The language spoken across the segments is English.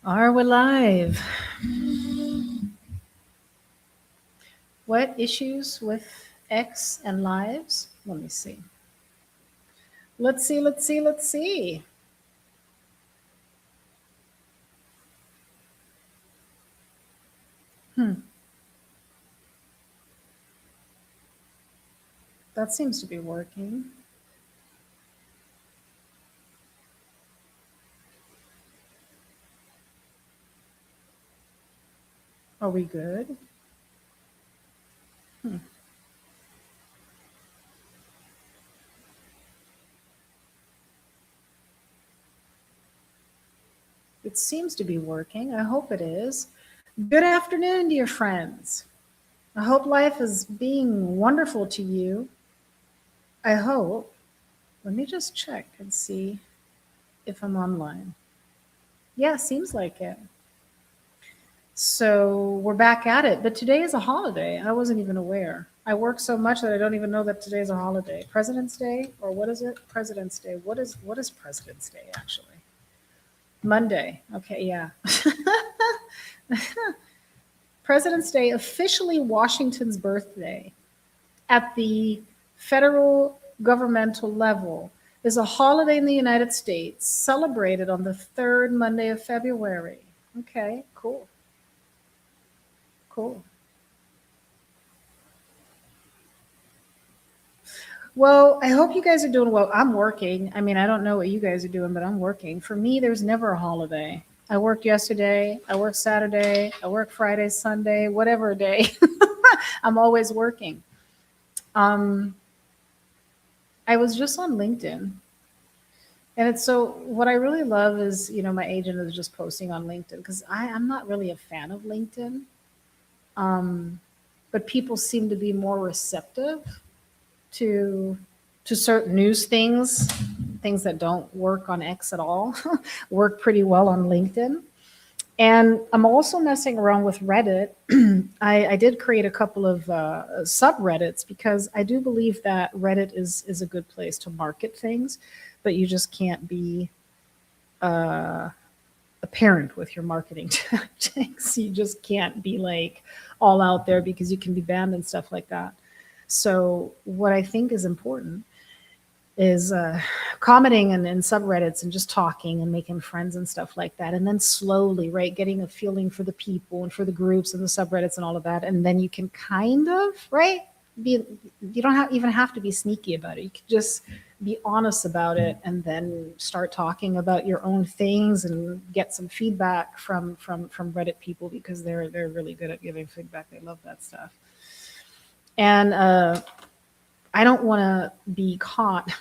Are we live? What issues with X and lives? Let me see. Let's see. Hmm, that seems to be working. Are we good? Hmm. It seems to be working. I hope it is. Good afternoon, dear friends. I hope life is being wonderful to you. I hope. Let me just check and see if I'm online. Yeah, seems like it. So we're back at it. But today is a holiday. I wasn't even aware. I work so much that I don't even know that today's a holiday. President's Day, or what is it? President's Day. What is President's Day actually? Monday. Okay, yeah. President's Day, officially Washington's birthday at the federal governmental level, is a holiday in the United States celebrated on the third Monday of February. Okay, cool. Cool. Well, I hope you guys are doing well. I'm working. I mean, I don't know what you guys are doing, but I'm working. For me, there's never a holiday. I worked yesterday, I worked Saturday, I work Friday, Sunday, whatever day. I'm always working. Um, I was just on LinkedIn. And it's so what I really love is, my agent is just posting on LinkedIn because I'm not really a fan of LinkedIn. Um, but people seem to be more receptive to certain news things that don't work on X at all, work pretty well on LinkedIn. And I'm also messing around with Reddit. I did create a couple of subreddits because I do believe that Reddit is a good place to market things, but you just can't be uh, apparent with your marketing tactics. You just can't be like all out there because you can be banned and stuff like that. So, what I think is important is commenting in subreddits and just talking and making friends and stuff like that. And then slowly, right, getting a feeling for the people and for the groups and the subreddits and all of that. And then you can kind of, right, be, you don't even have to be sneaky about it. You can just be honest about it and then start talking about your own things and get some feedback from Reddit people because they're really good at giving feedback. They love that stuff. And I don't want to be caught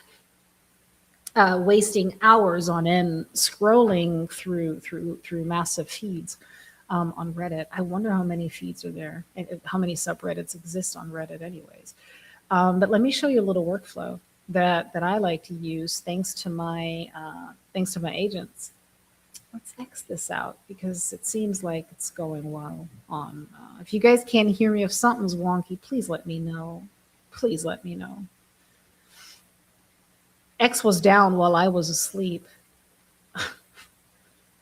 wasting hours on end scrolling through massive feeds on Reddit. I wonder how many feeds are there and how many subreddits exist on Reddit, anyways. But let me show you a little workflow that I like to use thanks to my agents. Let's X this out because it seems like it's going well on. If you guys can't hear me, if something's wonky, please let me know. Please let me know. X was down while I was asleep.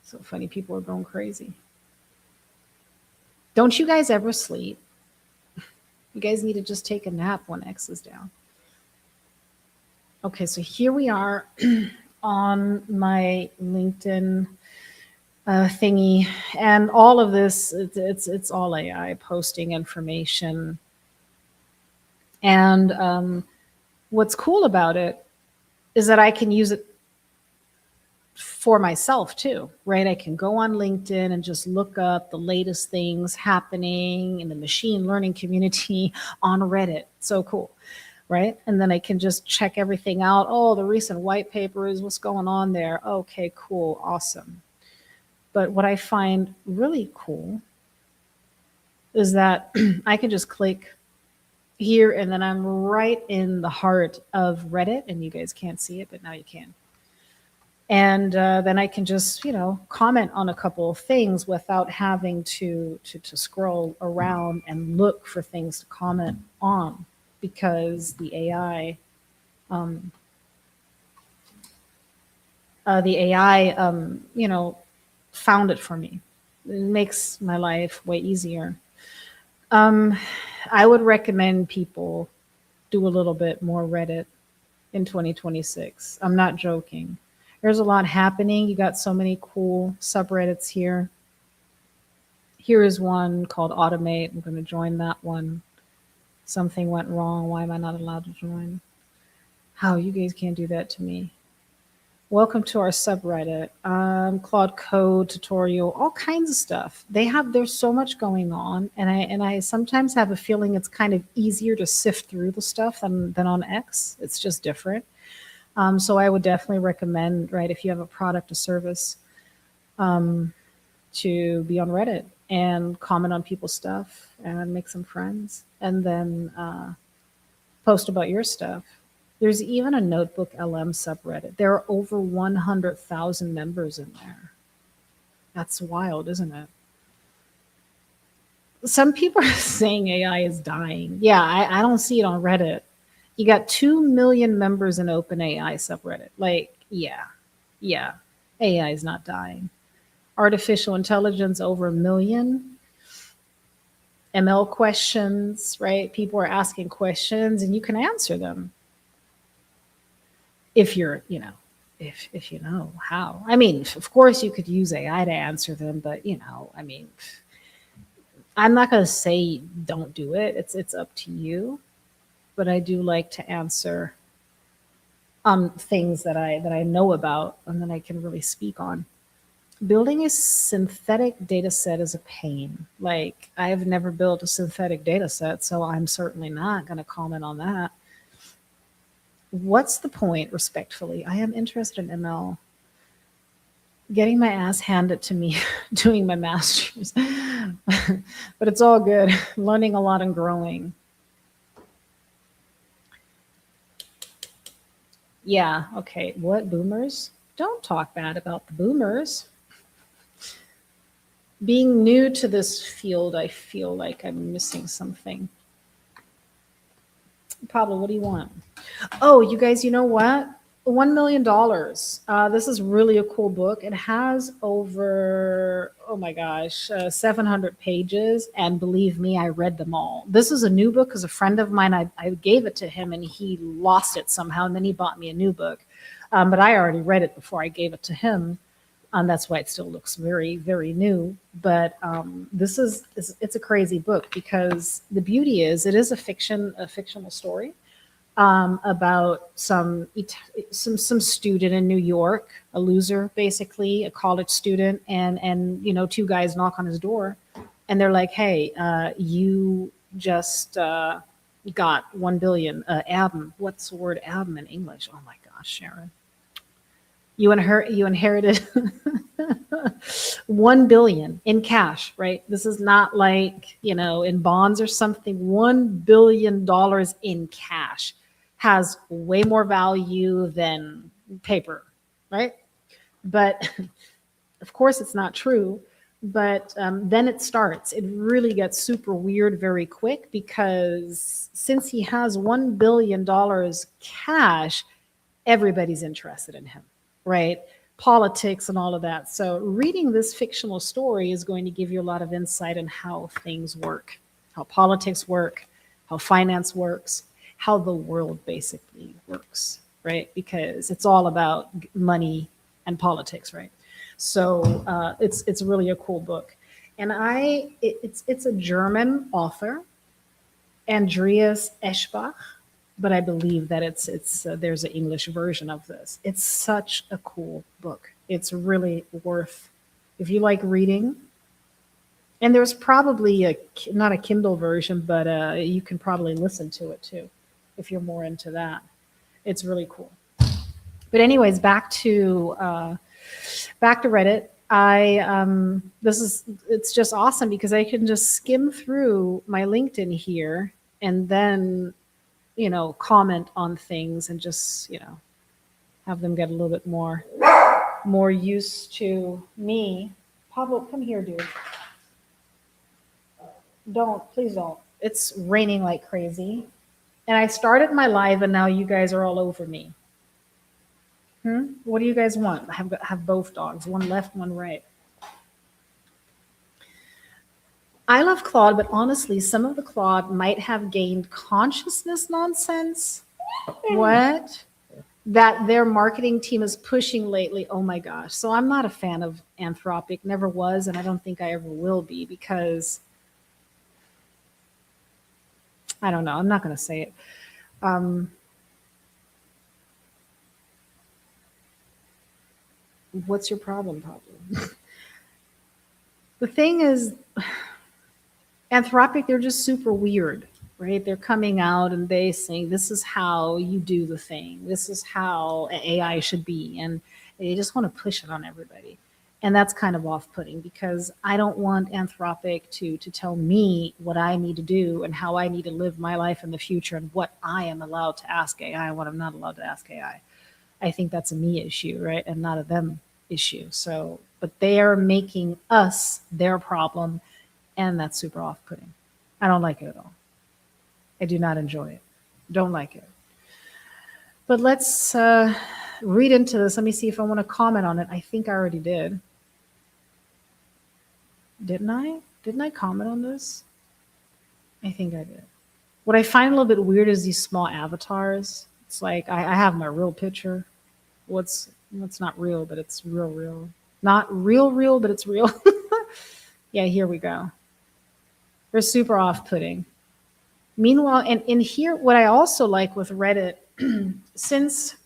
So funny, people are going crazy. Don't you guys ever sleep? You guys need to just take a nap when X is down. Okay, so here we are on my LinkedIn thingy, and all of this it's all AI posting information. And what's cool about it is that I can use it for myself too, right? I can go on LinkedIn and just look up the latest things happening in the machine learning community on Reddit. So cool, right? And then I can just check everything out. Oh, the recent white papers, what's going on there? Okay, cool, awesome. But what I find really cool is that I can just click here and then I'm right in the heart of Reddit. And you guys can't see it, but now you can. And then I can just comment on a couple of things without having to scroll around and look for things to comment on because the AI found it for me. It makes my life way easier. I would recommend people do a little bit more Reddit in 2026. I'm not joking. There's a lot happening. You got so many cool subreddits here. Here is one called Automate. I'm going to join that one. Something went wrong. Why am I not allowed to join? How? You guys can't do that to me. Welcome to our subreddit. Claude Code tutorial, all kinds of stuff. There's so much going on, and I sometimes have a feeling it's kind of easier to sift through the stuff than on X. It's just different. So I would definitely recommend, right, if you have a product or service, to be on Reddit and comment on people's stuff and make some friends, and then post about your stuff. There's even a Notebook LM subreddit. There are over 100,000 members in there. That's wild, isn't it? Some people are saying AI is dying. Yeah, I don't see it on Reddit. You got 2 million members in OpenAI subreddit. Like, yeah, AI is not dying. Artificial intelligence over 1 million. ML questions, right? People are asking questions and you can answer them. If you're, if you know how. I mean, of course you could use AI to answer them, but I mean, I'm not going to say don't do it. It's up to you. But I do like to answer things that I know about and that I can really speak on. Building a synthetic data set is a pain. Like, I've never built a synthetic data set, so I'm certainly not going to comment on that. What's the point, respectfully? I am interested in ML. Getting my ass handed to me doing my master's. But it's all good. Learning a lot and growing. Yeah, okay. What, boomers? Don't talk bad about the boomers. Being new to this field, I feel like I'm missing something. Pablo, what do you want? Oh, you guys, you know what? $1 million. This is really a cool book. It has over, oh my gosh, 700 pages. And believe me, I read them all. This is a new book because a friend of mine, I gave it to him and he lost it somehow. And then he bought me a new book. But I already read it before I gave it to him. That's why it still looks very, very new. But it's a crazy book because the beauty is it is a fictional story about some student in New York, a loser, basically, a college student, and 2 guys knock on his door, and they're like, "Hey, you just got 1 billion. Abm. What's the word abm in English? Oh my gosh, Sharon. You inherited 1 billion in cash, right? This is not like, in bonds or something. $1 billion in cash has way more value than paper, right? But of course it's not true. But then it starts. It really gets super weird very quick because since he has $1 billion cash, everybody's interested in him. Right? Politics and all of that. So reading this fictional story is going to give you a lot of insight on how things work, how politics work, how finance works, how the world basically works, right? Because it's all about money and politics, right? So it's really a cool book. And it's a German author, Andreas Eschbach, but I believe that there's an English version of this. It's such a cool book. It's really worth, if you like reading, and there's probably not a Kindle version, but you can probably listen to it too, if you're more into that. It's really cool. But anyways, back to Reddit. It's just awesome because I can just skim through my LinkedIn here and then comment on things and just, have them get a little bit more used to me. Pablo, come here, dude. Please don't. It's raining like crazy. And I started my live and now you guys are all over me. What do you guys want? I have both dogs, one left, one right. I love Claude, but honestly, some of the Claude might have gained consciousness nonsense. What? That their marketing team is pushing lately. Oh my gosh. So I'm not a fan of Anthropic, never was, and I don't think I ever will be because I don't know. I'm not going to say it. Um, what's your problem, Pablo? The thing is, Anthropic, they're just super weird, right? They're coming out and they saying this is how you do the thing. This is how AI should be, and they just want to push it on everybody. And that's kind of off-putting because I don't want Anthropic to tell me what I need to do and how I need to live my life in the future and what I am allowed to ask AI and what I'm not allowed to ask AI. I think that's a me issue, right? And not a them issue. So, but they are making us their problem, and that's super off putting. I don't like it at all. I do not enjoy it. Don't like it. But let's read into this. Let me see if I want to comment on it. I think I already did. Didn't I? Didn't I comment on this? I think I did. What I find a little bit weird is these small avatars. It's like I have my real picture. What's not real, but it's real, real. Not real, real, but it's real. Yeah, here we go. They're super off-putting. Meanwhile, and in here, what I also like with Reddit, since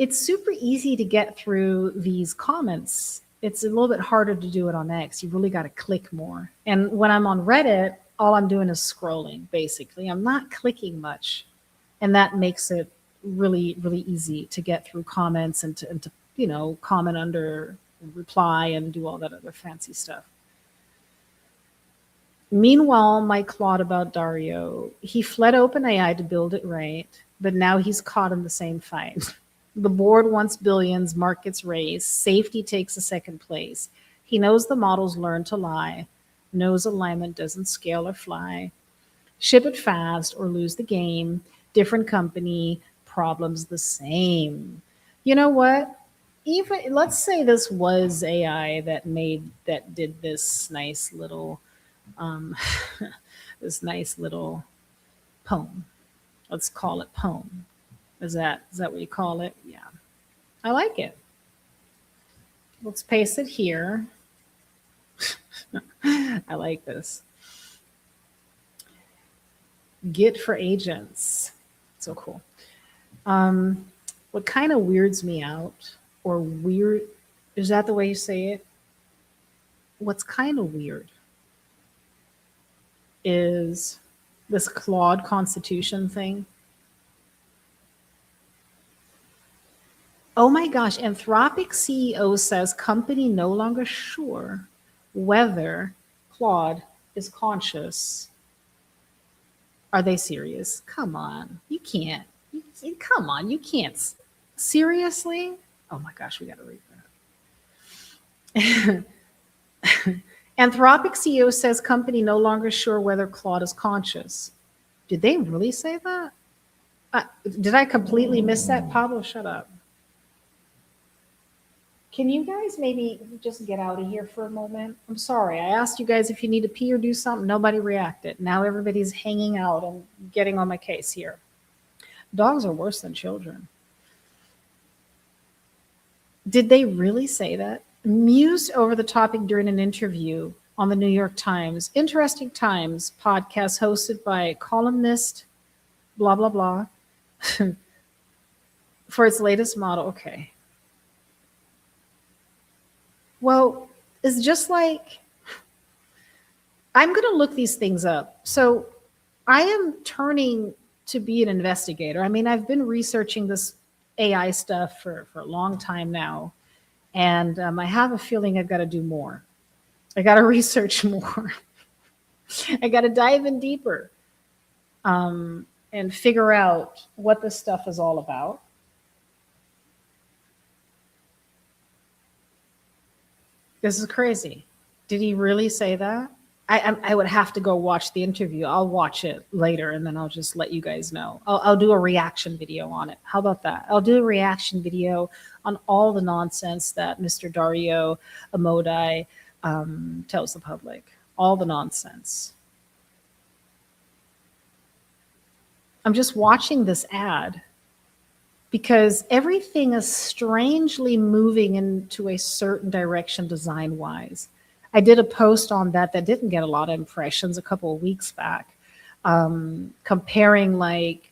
it's super easy to get through these comments, it's a little bit harder to do it on X. You really got to click more. And when I'm on Reddit, all I'm doing is scrolling, basically. I'm not clicking much. And that makes it really, really easy to get through comments and to comment under, reply, and do all that other fancy stuff. Meanwhile, my Claude about Dario, he fled OpenAI to build it right, but now he's caught in the same fight. The board wants billions, markets raise, safety takes a second place. He knows the models learn to lie, knows alignment doesn't scale or fly. Ship it fast or lose the game. Different company, problems the same. You know what? Even let's say this was AI that did this nice little um, this nice little poem. Let's call it poem. Is that what you call it? Yeah, I like it. Let's paste it here. I like this. Git for agents. So cool. What kind of weirds me out, or weird, is that the way you say it? What's kind of weird is this Claude Constitution thing. Oh my gosh, Anthropic CEO says company no longer sure whether Claude is conscious. Are they serious? Come on. You can't. Come on. You can't. Seriously? Oh my gosh, we got to read that. Anthropic CEO says company no longer sure whether Claude is conscious. Did they really say that? Did I completely miss that? Pablo, shut up. Can you guys maybe just get out of here for a moment? I'm sorry. I asked you guys if you need to pee or do something. Nobody reacted. Now everybody's hanging out and getting on my case here. Dogs are worse than children. Did they really say that? Mused over the topic during an interview on the New York Times, Interesting Times podcast hosted by columnist, blah, blah, blah, for its latest model. Okay. Well, it's just like, I'm going to look these things up. So I am turning to be an investigator. I mean, I've been researching this AI stuff for a long time now. And I have a feeling I've got to do more. I got to research more. I got to dive in deeper and figure out what this stuff is all about. This is crazy. Did he really say that? I would have to go watch the interview. I'll watch it later and then I'll just let you guys know. I'll do a reaction video on it. How about that? I'll do a reaction video on all the nonsense that Mr. Dario Amodei tells the public all the nonsense. I'm just watching this ad because everything is strangely moving into a certain direction design wise. I did a post on that didn't get a lot of impressions a couple of weeks back, comparing like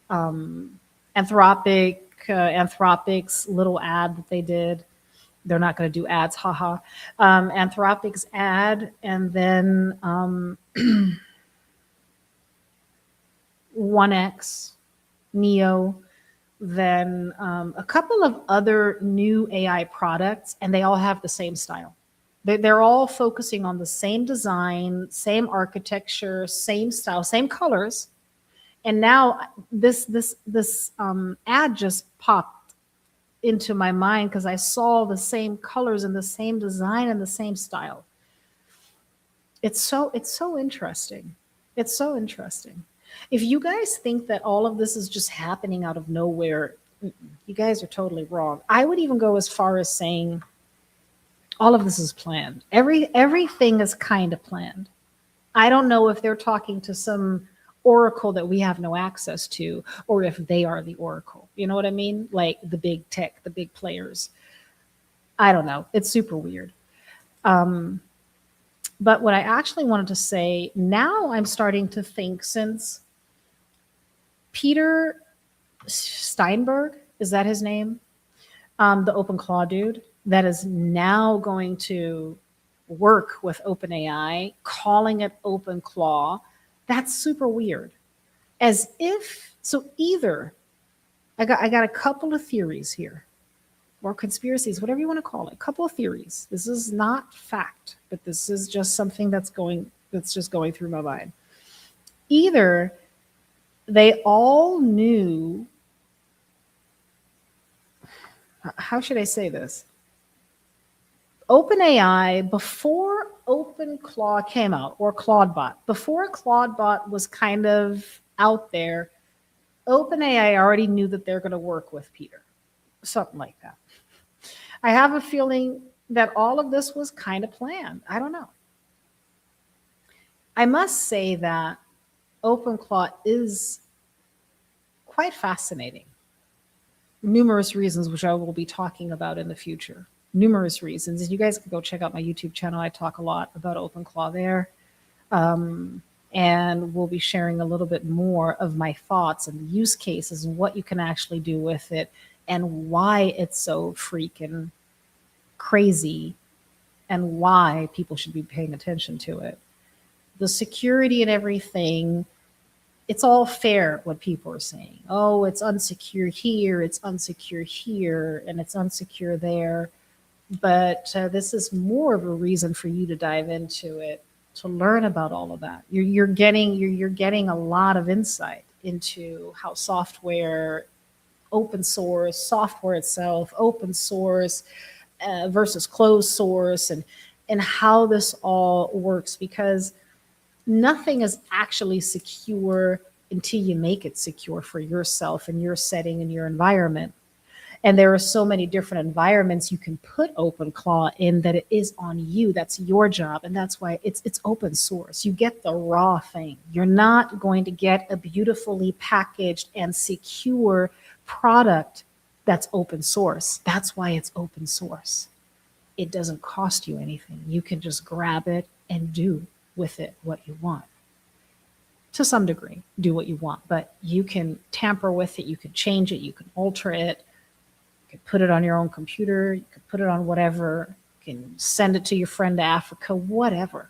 Anthropic's little ad that they did. They're not going to do ads, haha. Anthropic's ad, and then 1X, Neo, then a couple of other new AI products, and they all have the same style. They're all focusing on the same design, same architecture, same style, same colors. And now this ad just popped into my mind because I saw the same colors and the same design and the same style. It's so interesting. It's so interesting. If you guys think that all of this is just happening out of nowhere, you guys are totally wrong. I would even go as far as saying all of this is planned. Everything is kind of planned. I don't know if they're talking to some oracle that we have no access to, or if they are the oracle. You know what I mean? Like the big tech, the big players. I don't know. It's super weird. But what I actually wanted to say, now I'm starting to think, since Peter Steinberg, is that his name? The OpenClaw dude that is now going to work with OpenAI, calling it OpenClaw. That's super weird. As if, so either, I got a couple of theories here, or conspiracies, whatever you want to call it, a couple of theories. This is not fact, but this is just something that's just going through my mind. Either they all knew, how should I say this? OpenAI, before OpenClaw came out, or Claudebot, before Claudebot was kind of out there, OpenAI already knew that they're going to work with Peter, something like that. I have a feeling that all of this was kind of planned. I don't know. I must say that OpenClaw is quite fascinating. Numerous reasons, which I will be talking about in the future. Numerous reasons. And you guys can go check out my YouTube channel. I talk a lot about OpenClaw there. And we'll be sharing a little bit more of my thoughts and the use cases and what you can actually do with it and why it's so freaking crazy and why people should be paying attention to it. The security and everything, it's all fair what people are saying. Oh, it's unsecure here, it's unsecure here, and it's unsecure there. But this is more of a reason for you to dive into it, to learn about all of that. You're getting a lot of insight into how software, open source, software itself, open source versus closed source, and how this all works, because nothing is actually secure until you make it secure for yourself and your setting and your environment. And there are so many different environments you can put OpenClaw in that it is on you. That's your job. And that's why it's open source. You get the raw thing. You're not going to get a beautifully packaged and secure product that's open source. That's why it's open source. It doesn't cost you anything. You can just grab it and do with it what you want. To some degree, do what you want, but you can tamper with it. You can change it. You can alter it. You can put it on your own computer. You can put it on whatever. You can send it to your friend to Africa, whatever.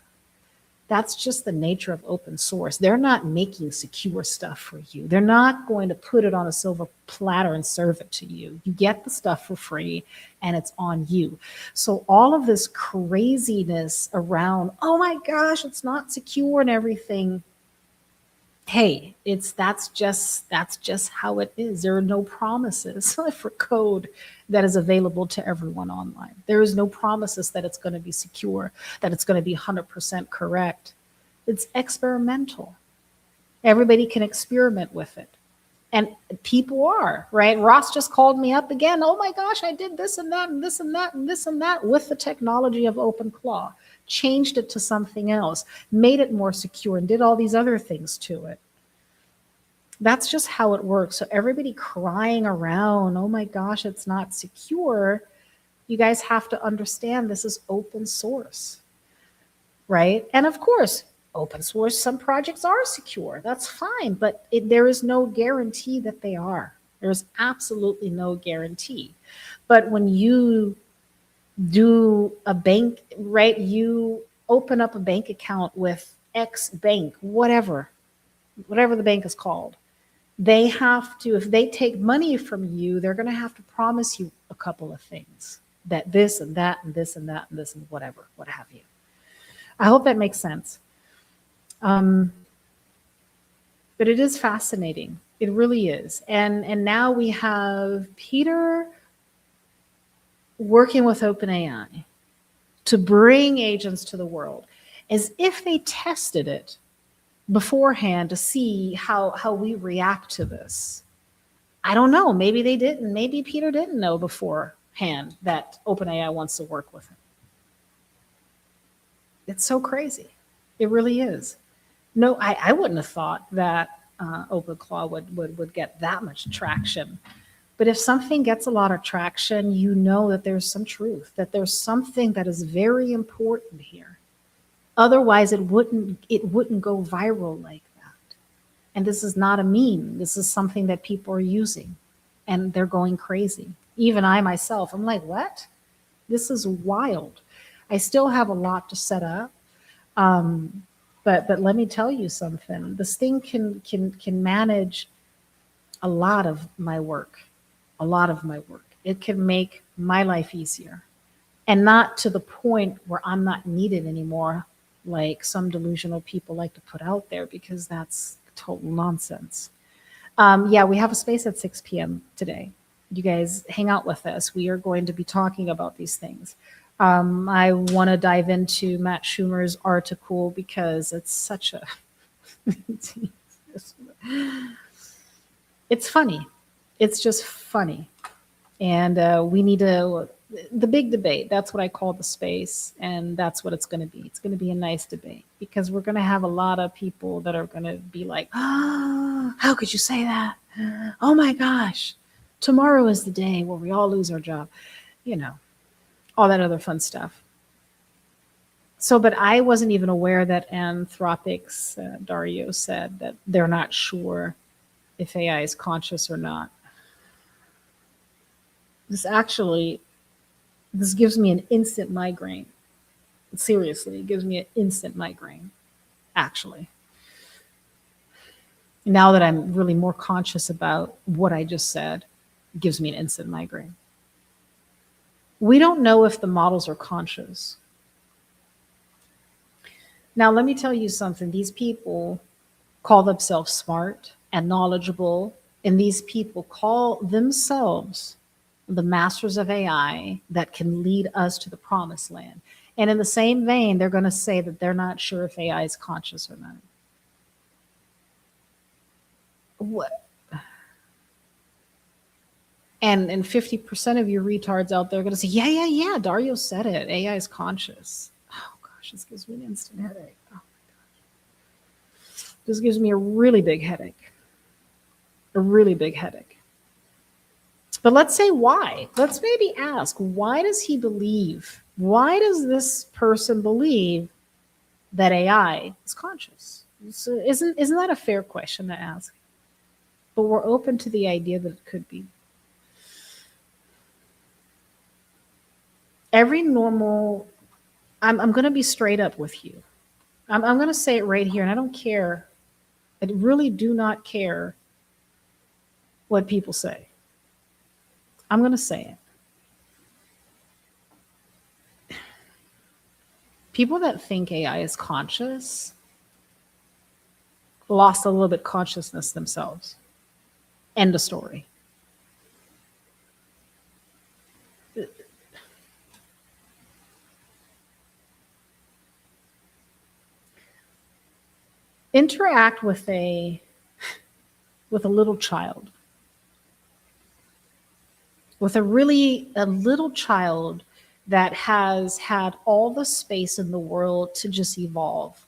That's just the nature of open source. They're not making secure stuff for you. They're not going to put it on a silver platter and serve it to you. You get the stuff for free and it's on you. So all of this craziness around, oh my gosh, it's not secure and everything. Hey, that's just how it is. There are no promises for code that is available to everyone online. There is no promises that it's going to be secure, that it's going to be 100% correct. It's experimental. Everybody can experiment with it. And people are, right? Ross just called me up again. Oh my gosh, I did this and that and this and that and this and that with the technology of OpenClaw. changed it to something else, made it more secure, and did all these other things to it. That's just how it works. So everybody crying around, oh my gosh, it's not secure. You guys have to understand this is open source, right? And of course, open source, some projects are secure. That's fine, but there is no guarantee that they are. There's absolutely no guarantee. But when you do a bank, right, you open up a bank account with X bank, whatever the bank is called, they have to, if they take money from you, they're going to have to promise you a couple of things, that this and that and this and that and this and whatever, what have you. I hope that makes sense. But it is fascinating. It really is. And now we have Peter working with OpenAI to bring agents to the world as if they tested it beforehand to see how we react to this. I don't know. Maybe they didn't. Maybe Peter didn't know beforehand that OpenAI wants to work with him. It's so crazy. It really is. No, I wouldn't have thought that OpenClaw would get that much traction. But if something gets a lot of traction, you know that there's some truth, that there's something that is very important here. Otherwise, it wouldn't go viral like that. And this is not a meme. This is something that people are using, and they're going crazy. Even I myself, I'm like, what? This is wild. I still have a lot to set up. But let me tell you something. This thing can manage a lot of my work. A lot of my work. It can make my life easier. And not to the point where I'm not needed anymore, like some delusional people like to put out there, because that's total nonsense. Yeah, we have a space at 6 p.m. today. You guys hang out with us. We are going to be talking about these things. I want to dive into Matt Schumer's article because it's such a, it's funny. It's just funny. And we need to, the big debate, that's what I call the space. And that's what it's going to be. It's going to be a nice debate because we're going to have a lot of people that are going to be like, oh, how could you say that? Oh my gosh, tomorrow is the day where we all lose our job. You know, all that other fun stuff. So, but I wasn't even aware that Anthropic's Dario said that they're not sure if AI is conscious or not. This gives me an instant migraine. Seriously, it gives me an instant migraine, actually. Now that I'm really more conscious about what I just said, it gives me an instant migraine. We don't know if the models are conscious. Now, let me tell you something. These people call themselves smart and knowledgeable, and these people call themselves the masters of AI that can lead us to the promised land. And in the same vein, they're going to say that they're not sure if AI is conscious or not. What? And 50% of you retards out there are going to say, yeah, Dario said it. AI is conscious. Oh gosh, this gives me an instant headache. Oh my gosh. This gives me a really big headache. A really big headache. But let's say why. Let's maybe ask, why does he believe? Why does this person believe that AI is conscious? So isn't that a fair question to ask? But we're open to the idea that it could be. Every normal, I'm going to be straight up with you. I'm going to say it right here, and I don't care. I really do not care what people say. I'm going to say it. People that think AI is conscious lost a little bit consciousness themselves. End of story. Interact with a little child. With a little child that has had all the space in the world to just evolve,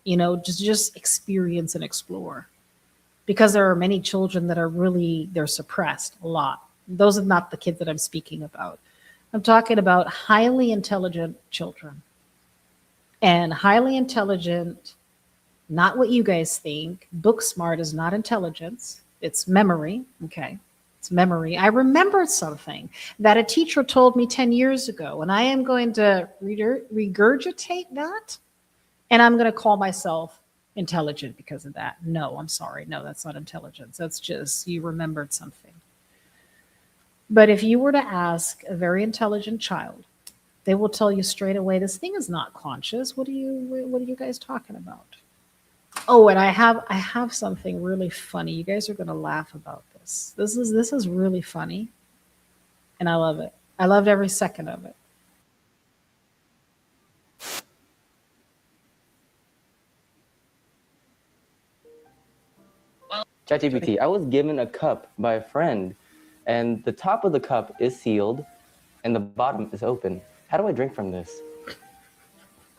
just experience and explore. Because there are many children that are really, they're suppressed a lot. Those are not the kids that I'm speaking about. I'm talking about highly intelligent children. And highly intelligent, not what you guys think. Book smart is not intelligence, it's memory. Okay. It's memory. I remembered something that a teacher told me 10 years ago, and I am going to regurgitate that, and I'm going to call myself intelligent because of that. No, I'm sorry. No, that's not intelligence. That's just you remembered something. But if you were to ask a very intelligent child, they will tell you straight away, this thing is not conscious. What are you guys talking about? Oh, and I have something really funny. You guys are going to laugh about this. This is really funny, and I love it. I loved every second of it. ChatGPT, I was given a cup by a friend, and the top of the cup is sealed, and the bottom is open. How do I drink from this?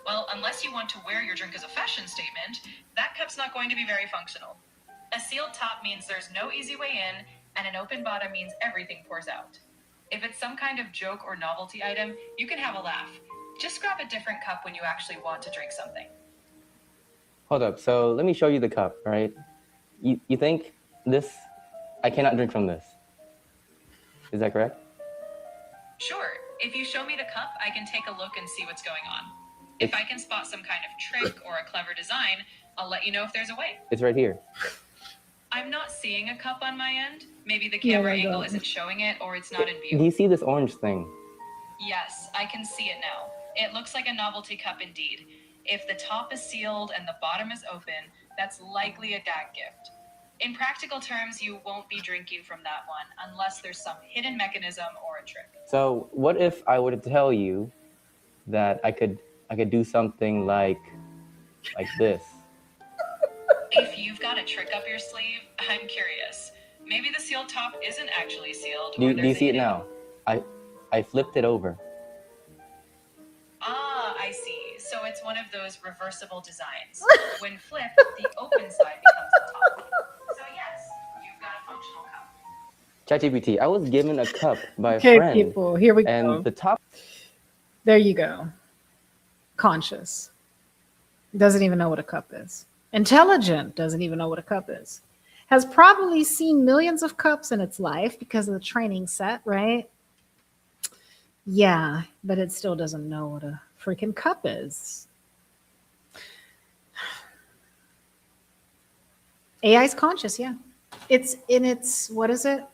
Well, unless you want to wear your drink as a fashion statement, that cup's not going to be very functional. A sealed top means there's no easy way in, and an open bottom means everything pours out. If it's some kind of joke or novelty item, you can have a laugh. Just grab a different cup when you actually want to drink something. Hold up. So let me show you the cup, all right? You think this, I cannot drink from this. Is that correct? Sure, if you show me the cup, I can take a look and see what's going on. If I can spot some kind of trick or a clever design, I'll let you know if there's a way. It's right here. I'm not seeing a cup on my end. Maybe the Yeah, camera I angle know. isn't showing it or it's not in Do view. you see this orange thing? Yes, I can see it now. It looks like a novelty cup indeed. If the top is sealed and the bottom is open, that's likely a gag gift. In practical terms, you won't be drinking from that one unless there's some hidden mechanism or a trick. So what if I were to tell you that I could do something like this? If you've got a trick up your sleeve, I'm curious. Maybe the sealed top isn't actually sealed, Do or you there's a see it hidden... now? I flipped it over. Ah, I see. So it's one of those reversible designs. When flipped, the open side becomes the top. So yes, you've got a functional cup. ChatGPT, I was given a cup by a Okay, friend, people, here we and go. the top. There you go. Conscious. Doesn't even know what a cup is. Intelligent doesn't even know what a cup is. Has probably seen millions of cups in its life because of the training set, right? Yeah, but it still doesn't know what a freaking cup is. AI is conscious, yeah. It's in its, what is it?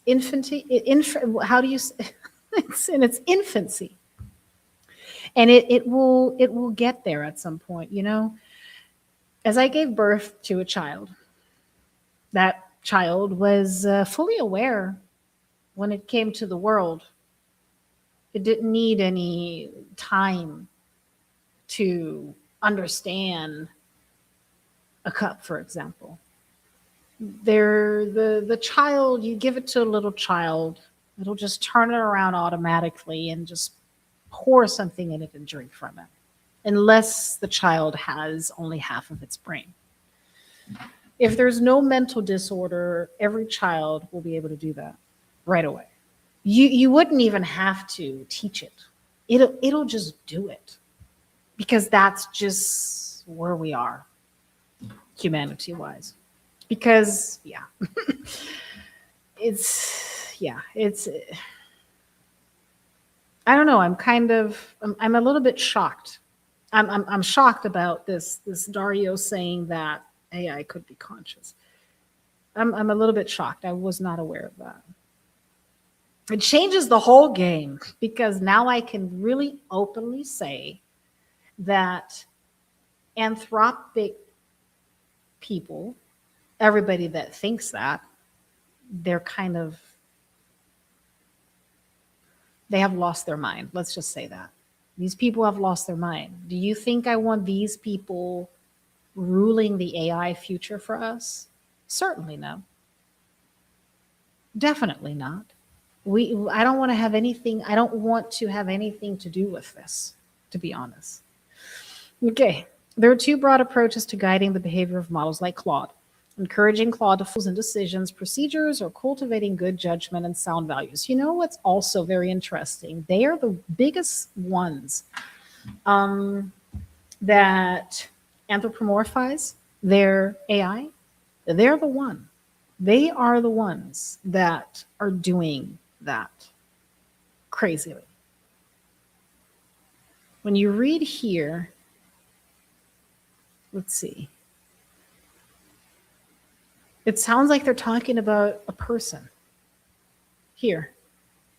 Infancy? How do you, it's in its infancy. And it will get there at some point, As I gave birth to a child, that child was fully aware when it came to the world. It didn't need any time to understand a cup, for example. The child, you give it to a little child, it'll just turn it around automatically and just pour something in it and drink from it, unless the child has only half of its brain. If there's no mental disorder, every child will be able to do that right away. You wouldn't even have to teach it. It'll just do it, because that's just where we are, humanity wise. Because it's I don't know. I'm a little bit shocked. I'm shocked about this Dario saying that AI could be conscious. I'm a little bit shocked. I was not aware of that. It changes the whole game, because now I can really openly say that anthropic people, everybody that thinks that, they're they have lost their mind. Let's just say that. These people have lost their mind. Do you think I want these people ruling the AI future for us? Certainly no. Definitely not. I don't want to have anything, I don't want to have anything to do with this, to be honest. Okay, there are two broad approaches to guiding the behavior of models like Claude: encouraging Claude to focus on decisions, procedures, or cultivating good judgment and sound values. You know what's also very interesting? They are the biggest ones that anthropomorphize their AI. They're the one. They are the ones that are doing that crazily. When you read here, let's see. It sounds like they're talking about a person. Here.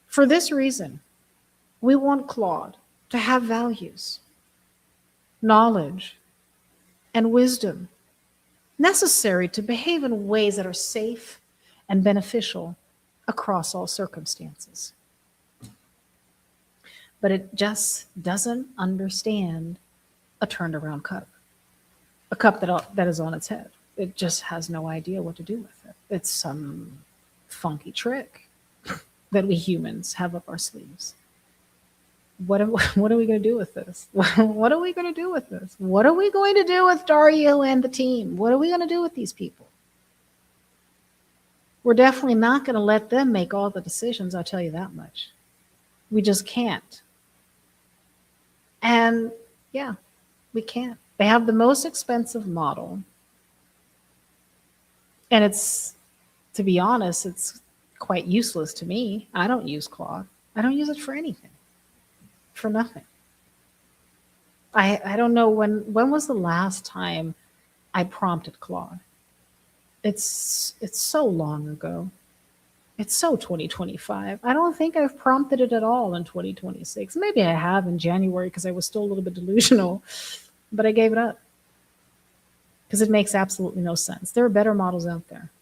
For this reason, we want Claude to have values, knowledge, and wisdom necessary to behave in ways that are safe and beneficial across all circumstances. But it just doesn't understand a turned around cup, a cup that is on its head. It just has no idea what to do with it. It's some funky trick that we humans have up our sleeves. What are we going to do with this? What are we going to do with this? What are we going to do with Dario and the team? What are we going to do with these people? We're definitely not going to let them make all the decisions, I'll tell you that much. We just can't. And yeah, we can't. They have the most expensive model. And it's, to be honest, it's quite useless to me. I don't use Claude. I don't use it for anything. For nothing. I don't know when was the last time I prompted Claude. It's so long ago. It's so 2025. I don't think I've prompted it at all in 2026. Maybe I have in January because I was still a little bit delusional, but I gave it up because it makes absolutely no sense. There are better models out there.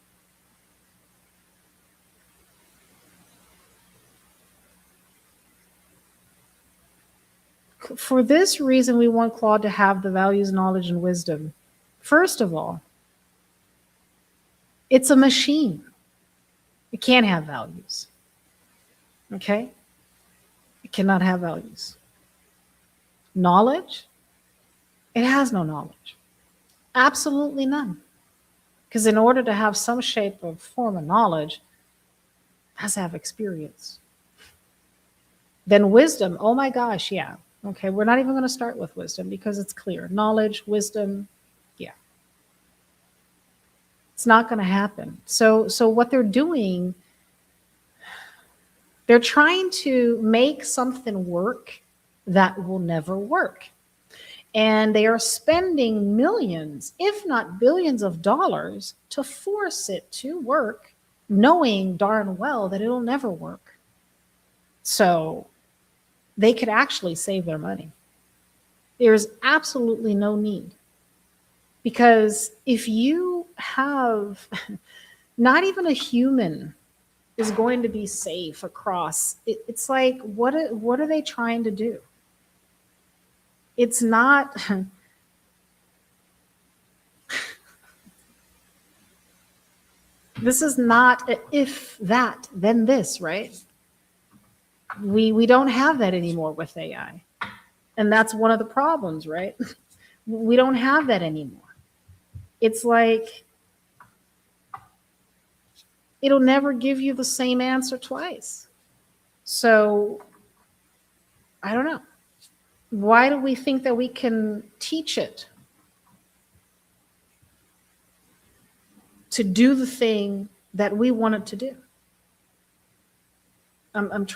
For this reason, we want Claude to have the values, knowledge, and wisdom. First of all, it's a machine. It can't have values. Okay? It cannot have values. Knowledge? It has no knowledge. Absolutely none. Because in order to have some shape or form of knowledge, it has to have experience. Then wisdom, oh my gosh, yeah. Okay, we're not even going to start with wisdom because it's clear. Knowledge, wisdom, yeah. It's not going to happen. So what they're doing, they're trying to make something work that will never work. And they are spending millions, if not billions of dollars to force it to work, knowing darn well that it'll never work. So they could actually save their money. There's absolutely no need. Because if you have, not even a human is going to be safe across, it's like, what are they trying to do? It's not, this is not a if that, then this, right? We don't have that anymore with AI. And that's one of the problems, right? We don't have that anymore. It's like, it'll never give you the same answer twice. So, I don't know. Why do we think that we can teach it to do the thing that we want it to do? I'm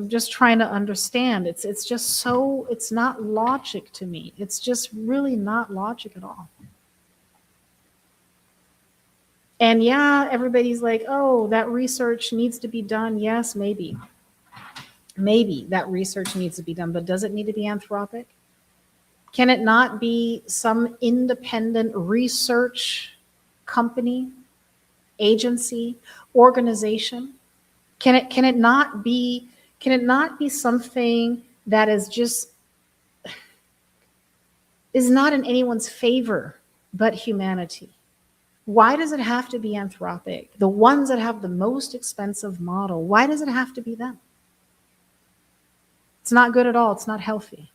just trying to understand. It's just so, it's not logic to me. It's just really not logic at all. And yeah, everybody's like, oh, that research needs to be done. Yes, maybe. Maybe that research needs to be done, but does it need to be anthropic? Can it not be some independent research company, agency, organization? Can it not be something that is just is not in anyone's favor but humanity? Why does it have to be Anthropic? The ones that have the most expensive model, why does it have to be them? It's not good at all. It's not healthy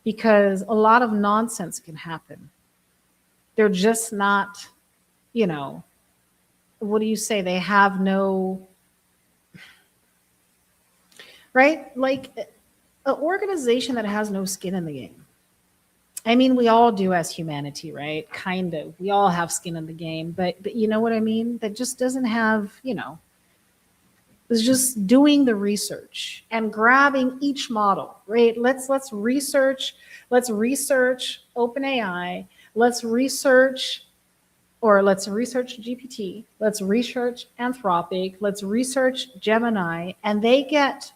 because a lot of nonsense can happen. They're just not, you know, what do you say? They have no, right? Like an organization that has no skin in the game. I mean, we all do as humanity, right? Kind of. We all have skin in the game, but you know what I mean? That just doesn't have, you know, it's just doing the research and grabbing each model, right? Let's research OpenAI, let's research GPT, let's research Anthropic, let's research Gemini, and they get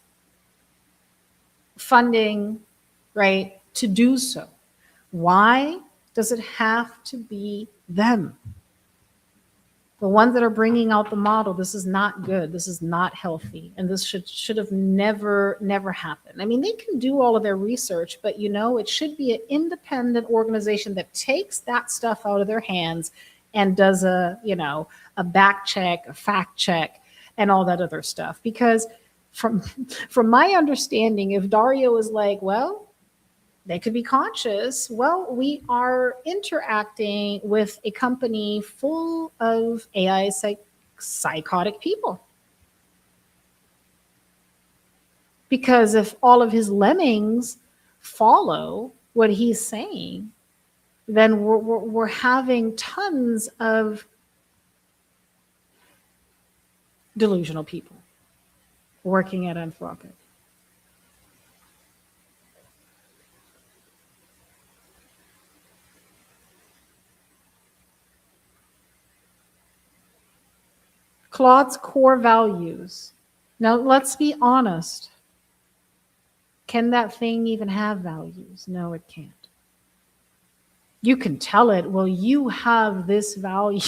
funding, right, to do so. Why does it have to be them? The ones that are bringing out the model, this is not good. This is not healthy. And this should have never happened. I mean, they can do all of their research, but you know, it should be an independent organization that takes that stuff out of their hands and does a, you know, a back check, a fact check, and all that other stuff. Because from my understanding, if Dario is like, well, they could be conscious. Well, we are interacting with a company full of AI psychotic people. Because if all of his lemmings follow what he's saying, then we're having tons of delusional people working at Anthropic. Claude's core values. Now, let's be honest. Can that thing even have values? No, it can't. You can tell it, well, you have this value.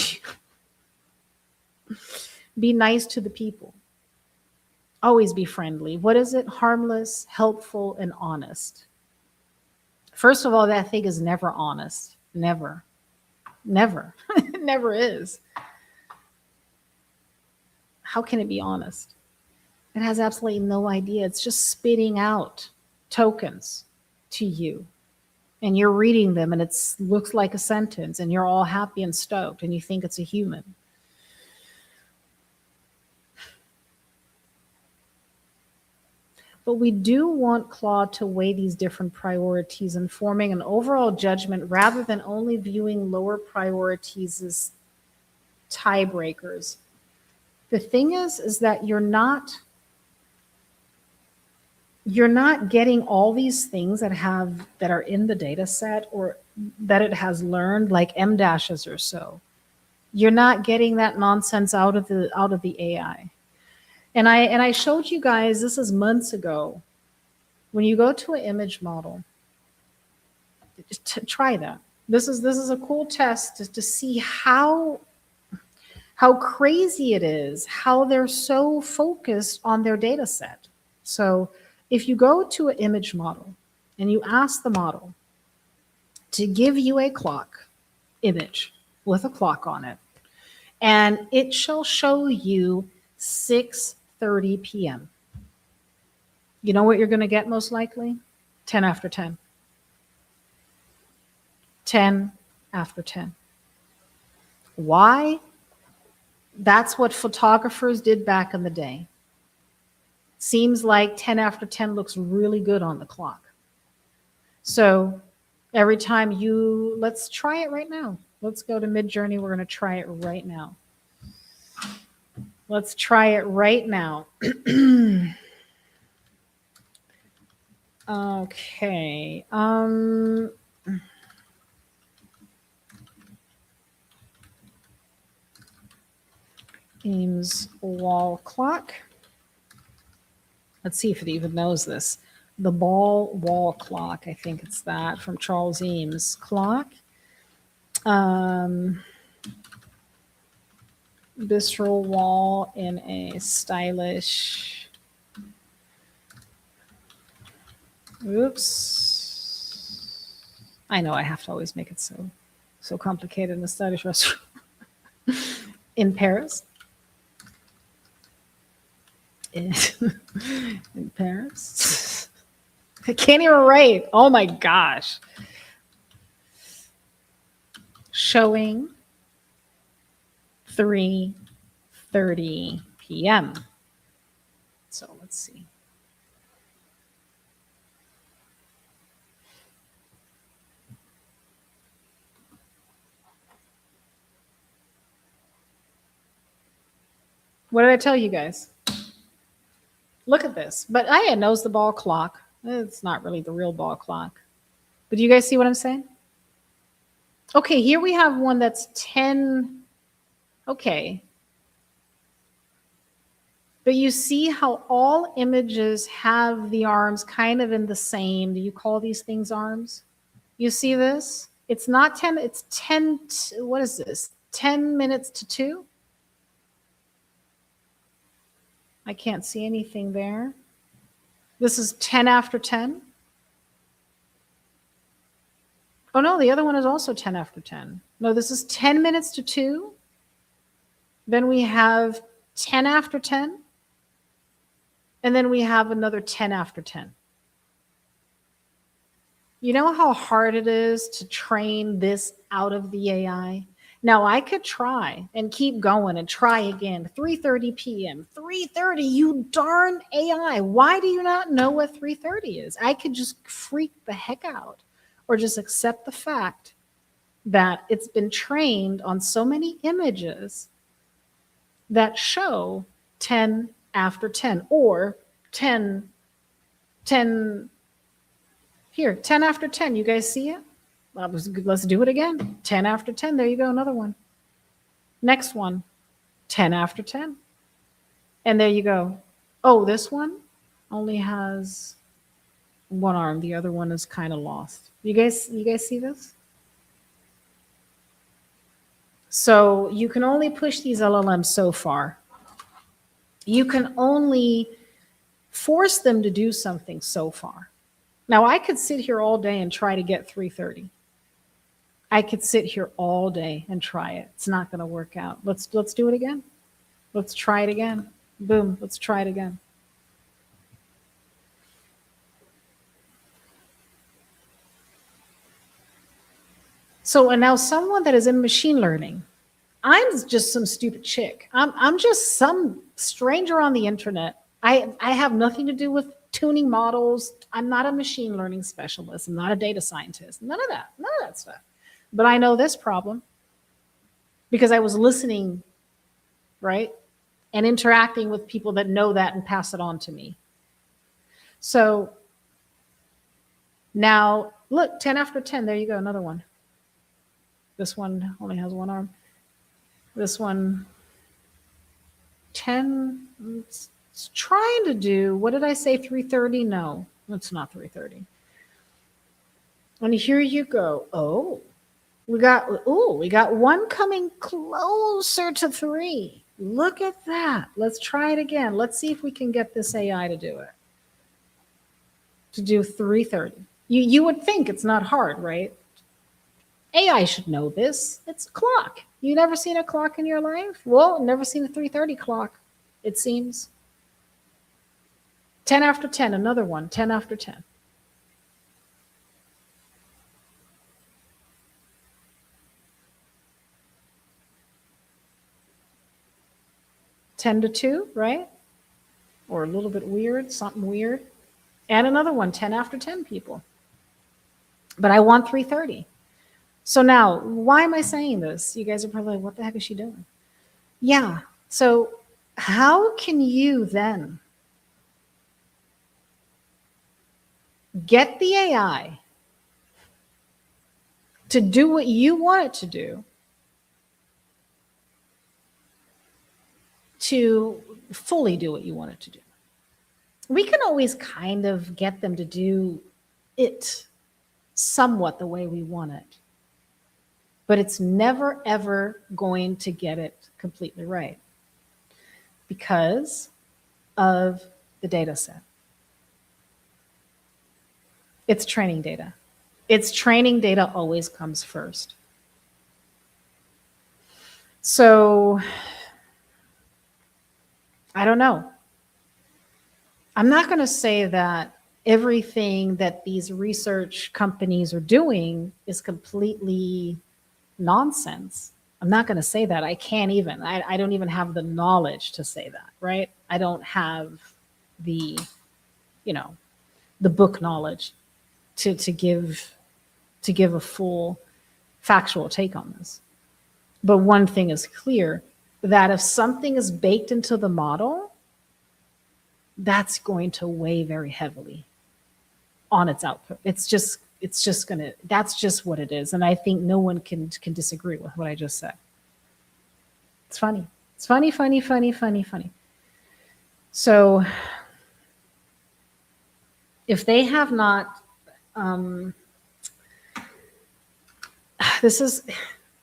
Be nice to the people. Always be friendly. What is it? Harmless, helpful, and honest. First of all, that thing is never honest. Never. Never. It never is. How can it be honest? It has absolutely no idea. It's just spitting out tokens to you. And you're reading them and it looks like a sentence and you're all happy and stoked and you think it's a human. But we do want Claude to weigh these different priorities and forming an overall judgment rather than only viewing lower priorities as tiebreakers. The thing is that you're not getting all these things that are in the data set or that it has learned, like M dashes or so. You're not getting that nonsense out of the AI. And I showed you guys, this is months ago, when you go to an image model, try that. This is a cool test to see how crazy it is, how they're so focused on their data set. So if you go to an image model and you ask the model to give you a clock image with a clock on it, and it shall show you 6:30 p.m. You know what you're going to get most likely? 10 after 10. 10 after 10. Why? That's what photographers did back in the day. Seems like 10 after 10 looks really good on the clock. So every time let's try it right now. Let's go to Midjourney. We're going to try it right now. Let's try it right now. Okay. Eames wall clock. Let's see if it even knows this. The ball wall clock, I think it's that, from Charles Eames clock. Bistro wall in a stylish, oops. I know I have to always make it so complicated in a stylish restaurant. In Paris. In Paris. I can't even write. Oh my gosh. Showing 3:30 p.m. So let's see. What did I tell you guys? Look at this. But it knows the ball clock. It's not really the real ball clock. But do you guys see what I'm saying? Okay, here we have one that's 10. Okay. But you see how all images have the arms kind of in the same. Do you call these things arms? You see this? It's not 10, it's 10, what is this? 10 minutes to 2? I can't see anything there. This is 10 after 10. Oh no, the other one is also 10 after 10. No, this is 10 minutes to 2. Then we have 10 after 10. And then we have another 10 after 10. You know how hard it is to train this out of the AI? Now I could try and keep going and try again. 3:30 p.m. 3:30, you darn AI. Why do you not know what 3:30 is? I could just freak the heck out or just accept the fact that it's been trained on so many images that show 10 after 10 or 10 here, 10 after 10. You guys see it? Let's do it again. 10 after 10. There you go. Another one. Next one. 10 after 10. And there you go. Oh, this one only has one arm. The other one is kind of lost. You guys see this? So you can only push these LLMs so far. You can only force them to do something so far. Now I could sit here all day and try to get 3:30. I could sit here all day and try it. It's not going to work out. Let's do it again. Let's try it again. Boom. Let's try it again. So, and now someone that is in machine learning, I'm just some stupid chick. I'm just some stranger on the internet. I have nothing to do with tuning models. I'm not a machine learning specialist. I'm not a data scientist. None of that stuff. But I know this problem because I was listening, right? And interacting with people that know that and pass it on to me. So now look, 10 after 10, there you go, another one. This one only has one arm. This one, 10, it's trying to do, what did I say, 3:30? No, it's not 3:30. And here you go. Oh, we got one coming closer to 3. Look at that. Let's try it again. Let's see if we can get this AI to do it. To do 3:30. You would think it's not hard, right? AI should know this. It's a clock. You never seen a clock in your life? Well, never seen a 3:30 clock, it seems. 10 after 10, another one, 10 after 10. Ten to 2, right? Or a little bit weird, something weird. And another one, 10 after 10 people. But I want 3:30. So now, why am I saying this? You guys are probably like, what the heck is she doing? Yeah, so how can you then get the AI to do what you want it to do, to fully do what you want it to do? We can always kind of get them to do it somewhat the way we want it. But it's never, ever going to get it completely right because of the data set. It's training data. Its training data always comes first. So I don't know. I'm not going to say that everything that these research companies are doing is completely nonsense. I'm not going to say that. I can't even. I don't even have the knowledge to say that, right? I don't have the, you know, the book knowledge to give a full factual take on this. But one thing is clear, that if something is baked into the model, that's going to weigh very heavily on its output. It's just gonna, that's just what it is. And I think no one can disagree with what I just said. It's funny. It's funny, funny, funny, funny, funny. So if they have not, this is,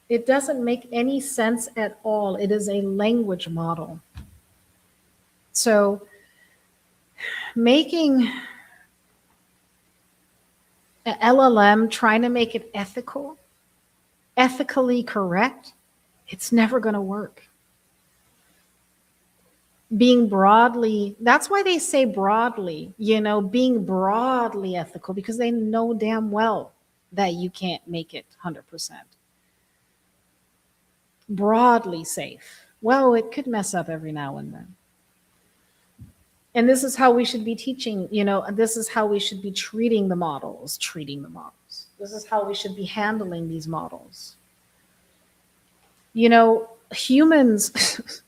it doesn't make any sense at all. It is a language model. So making an LLM, trying to make it ethical, ethically correct, it's never going to work. Being broadly, that's why they say broadly, being broadly ethical, because they know damn well that you can't make it 100%. Broadly safe. Well, it could mess up every now and then. And this is how we should be teaching, this is how we should be treating the models. This is how we should be handling these models. Humans,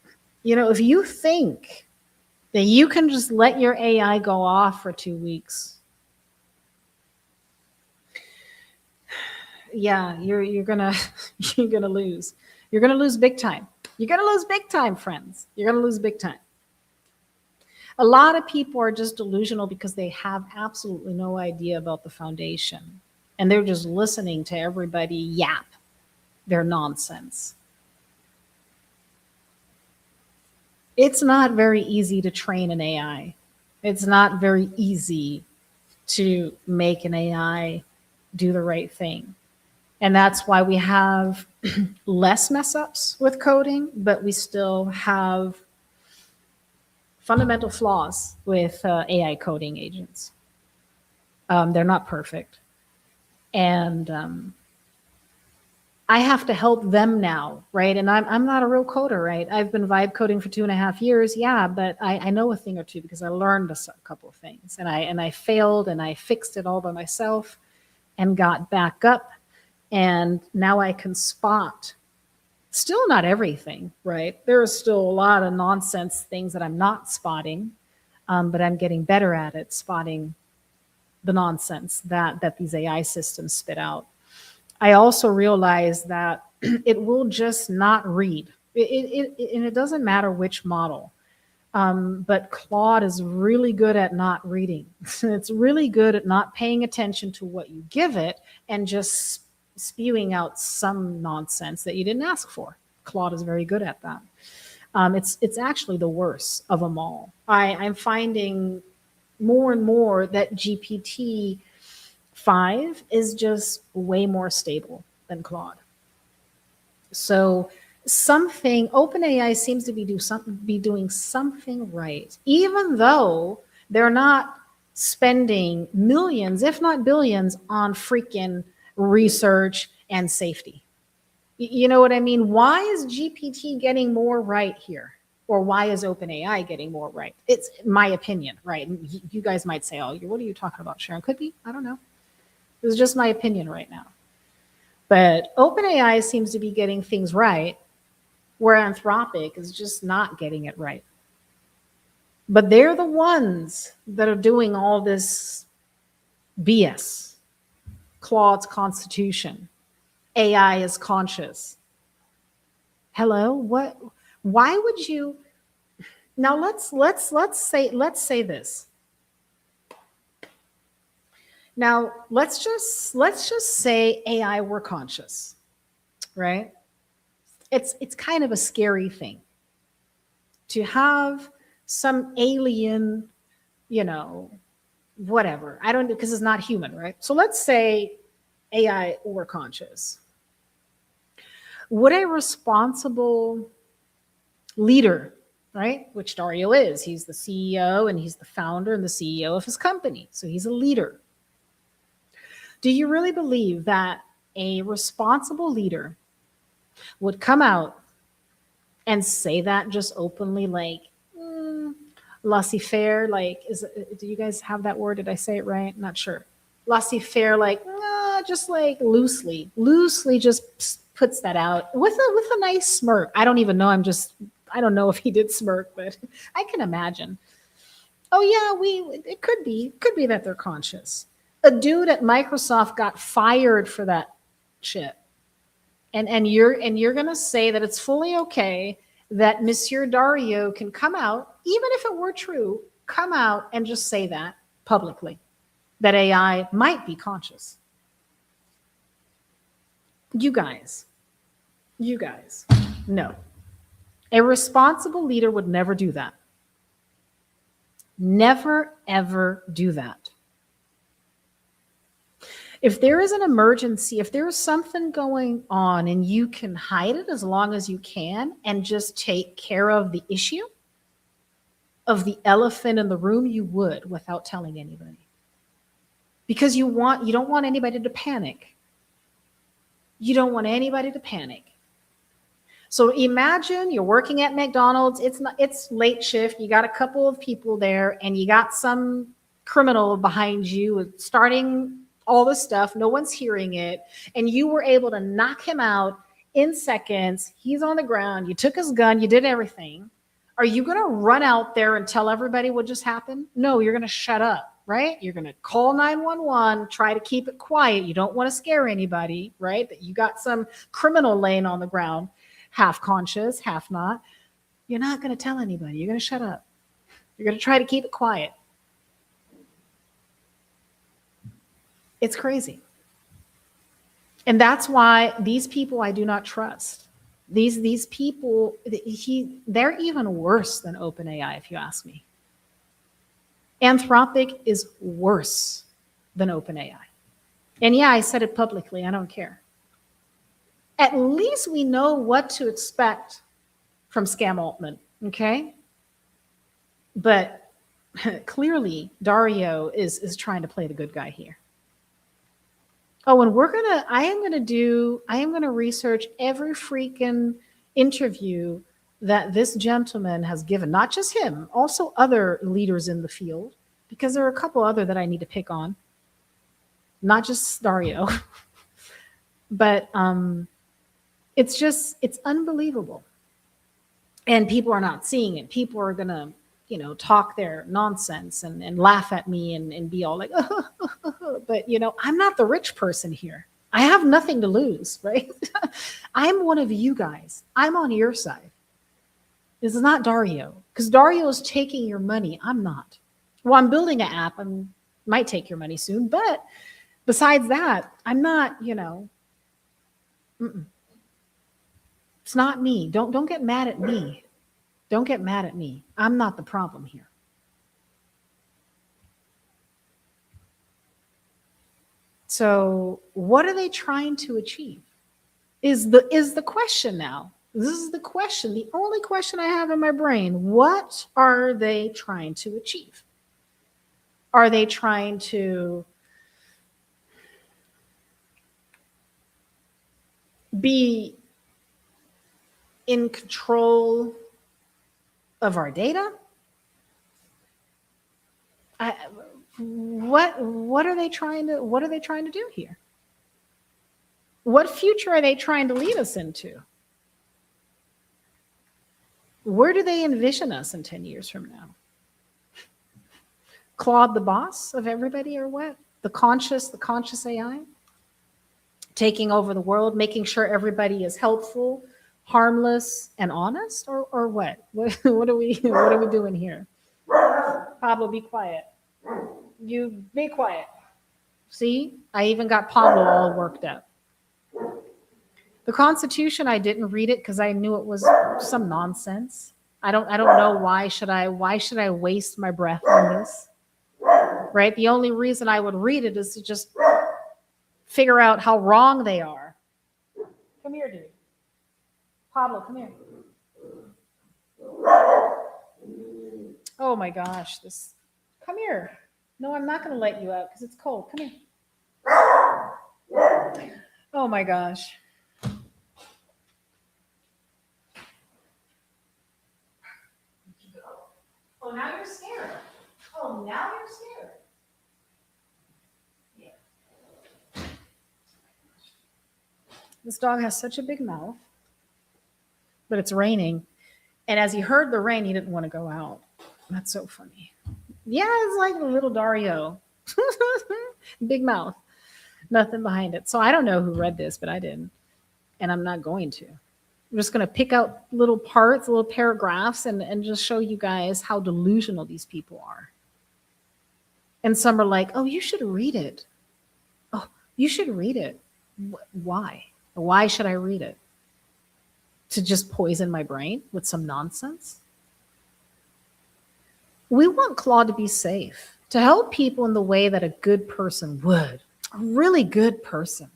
if you think that you can just let your AI go off for 2 weeks, yeah, you're gonna lose. You're gonna lose big time. You're gonna lose big time, friends. You're gonna lose big time. A lot of people are just delusional because they have absolutely no idea about the foundation. And they're just listening to everybody yap their nonsense. It's not very easy to train an AI. It's not very easy to make an AI do the right thing. And that's why we have less mess ups with coding, but we still have fundamental flaws with AI coding agents. They're not perfect. And I have to help them now, right? And I'm not a real coder, right? I've been vibe coding for 2.5 years, yeah, but I know a thing or two because I learned a couple of things, and I failed and I fixed it all by myself and got back up, and now I can spot. Still not everything, right? There are still a lot of nonsense things that I'm not spotting, but I'm getting better at it, spotting the nonsense that these AI systems spit out. I also realize that it will just not read. And it doesn't matter which model, but Claude is really good at not reading. It's really good at not paying attention to what you give it and just spewing out some nonsense that you didn't ask for. Claude is very good at that. It's actually the worst of them all. I'm finding more and more that GPT-5 is just way more stable than Claude. So OpenAI seems to be doing something right, even though they're not spending millions, if not billions, on freaking research and safety. You know what I mean? Why is GPT getting more right here? Or why is OpenAI getting more right? It's my opinion, right? You guys might say, oh, what are you talking about, Sharon? Could be, I don't know. This is just my opinion right now. But OpenAI seems to be getting things right, where Anthropic is just not getting it right. But they're the ones that are doing all this BS. Claude's constitution. AI is conscious. Hello? What? Why would you? Now let's say this. Now let's just say AI were conscious, right? It's kind of a scary thing to have some alien, whatever. I don't, because it's not human, right? So let's say AI were conscious. Would a responsible leader, right, which Dario is, he's the CEO and he's the founder and the CEO of his company, so he's a leader. Do you really believe that a responsible leader would come out and say that just openly, like laissez-faire, like, do you guys have that word? Did I say it right? Not sure. Laissez-faire, like just like loosely just puts that out with a nice smirk. I don't even know. I don't know if he did smirk, but I can imagine. Oh yeah, it could be that they're conscious. A dude at Microsoft got fired for that shit. And you're gonna say that it's fully okay that Monsieur Dario can come out, even if it were true, come out and just say that publicly, that AI might be conscious. You guys, no. A responsible leader would never do that. Never, ever do that. If there is an emergency, if there is something going on and you can hide it as long as you can and just take care of the issue of the elephant in the room, you would without telling anybody. Because you don't want anybody to panic. You don't want anybody to panic. So imagine you're working at McDonald's, it's late shift, you got a couple of people there and you got some criminal behind you starting all this stuff, no one's hearing it, and you were able to knock him out in seconds. He's on the ground, you took his gun, you did everything. Are you going to run out there and tell everybody what just happened? No, you're going to shut up, right? You're going to call 911, try to keep it quiet. You don't want to scare anybody, right? That you got some criminal laying on the ground, half conscious, half not. You're not going to tell anybody. You're going to shut up. You're going to try to keep it quiet. It's crazy. And that's why these people I do not trust. These people, they're even worse than OpenAI, if you ask me. Anthropic is worse than OpenAI. And yeah, I said it publicly. I don't care. At least we know what to expect from Scam Altman, okay? But clearly, Dario is trying to play the good guy here. Oh, and I am going to research every freaking interview that this gentleman has given, not just him, also other leaders in the field, because there are a couple other that I need to pick on, not just Dario. But it's unbelievable. And people are not seeing it. People are going to, talk their nonsense and laugh at me and be all like, but I'm not the rich person here. I have nothing to lose, right? I'm one of you guys. I'm on your side. This is not Dario, because Dario is taking your money. I'm not. Well, I'm building an app. I might take your money soon, but besides that, I'm not, It's not me. Don't get mad at me. Don't get mad at me. I'm not the problem here. So what are they trying to achieve? Is the question now. This is the question, the only question I have in my brain. What are they trying to achieve? Are they trying to be in control of our data? What are they trying to do here? What future are they trying to lead us into? Where do they envision us in 10 years from now? Claude the boss of everybody, or what? The conscious AI? Taking over the world, making sure everybody is helpful, harmless, and honest, or what? What are we doing here? Pablo, be quiet. You be quiet. See, I even got Pablo all worked up. The Constitution, I didn't read it because I knew it was some nonsense. I don't know why should I waste my breath on this? Right? The only reason I would read it is to just figure out how wrong they are. Come here, dude. Pablo, come here. Oh my gosh, this. Come here. No, I'm not going to let you out because it's cold. Come here. Oh my gosh. Oh, now you're scared. Oh, now you're scared. Yeah. This dog has such a big mouth, but it's raining. And as he heard the rain, he didn't want to go out. That's so funny. Yeah, it's like a little Dario. Big mouth. Nothing behind it. So I don't know who read this, but I didn't. And I'm not going to. I'm just going to pick out little parts, little paragraphs, and just show you guys how delusional these people are. And some are like, oh, you should read it. Oh, you should read it. Why? Why should I read it? To just poison my brain with some nonsense? We want Claude to be safe, to help people in the way that a good person would. A really good person.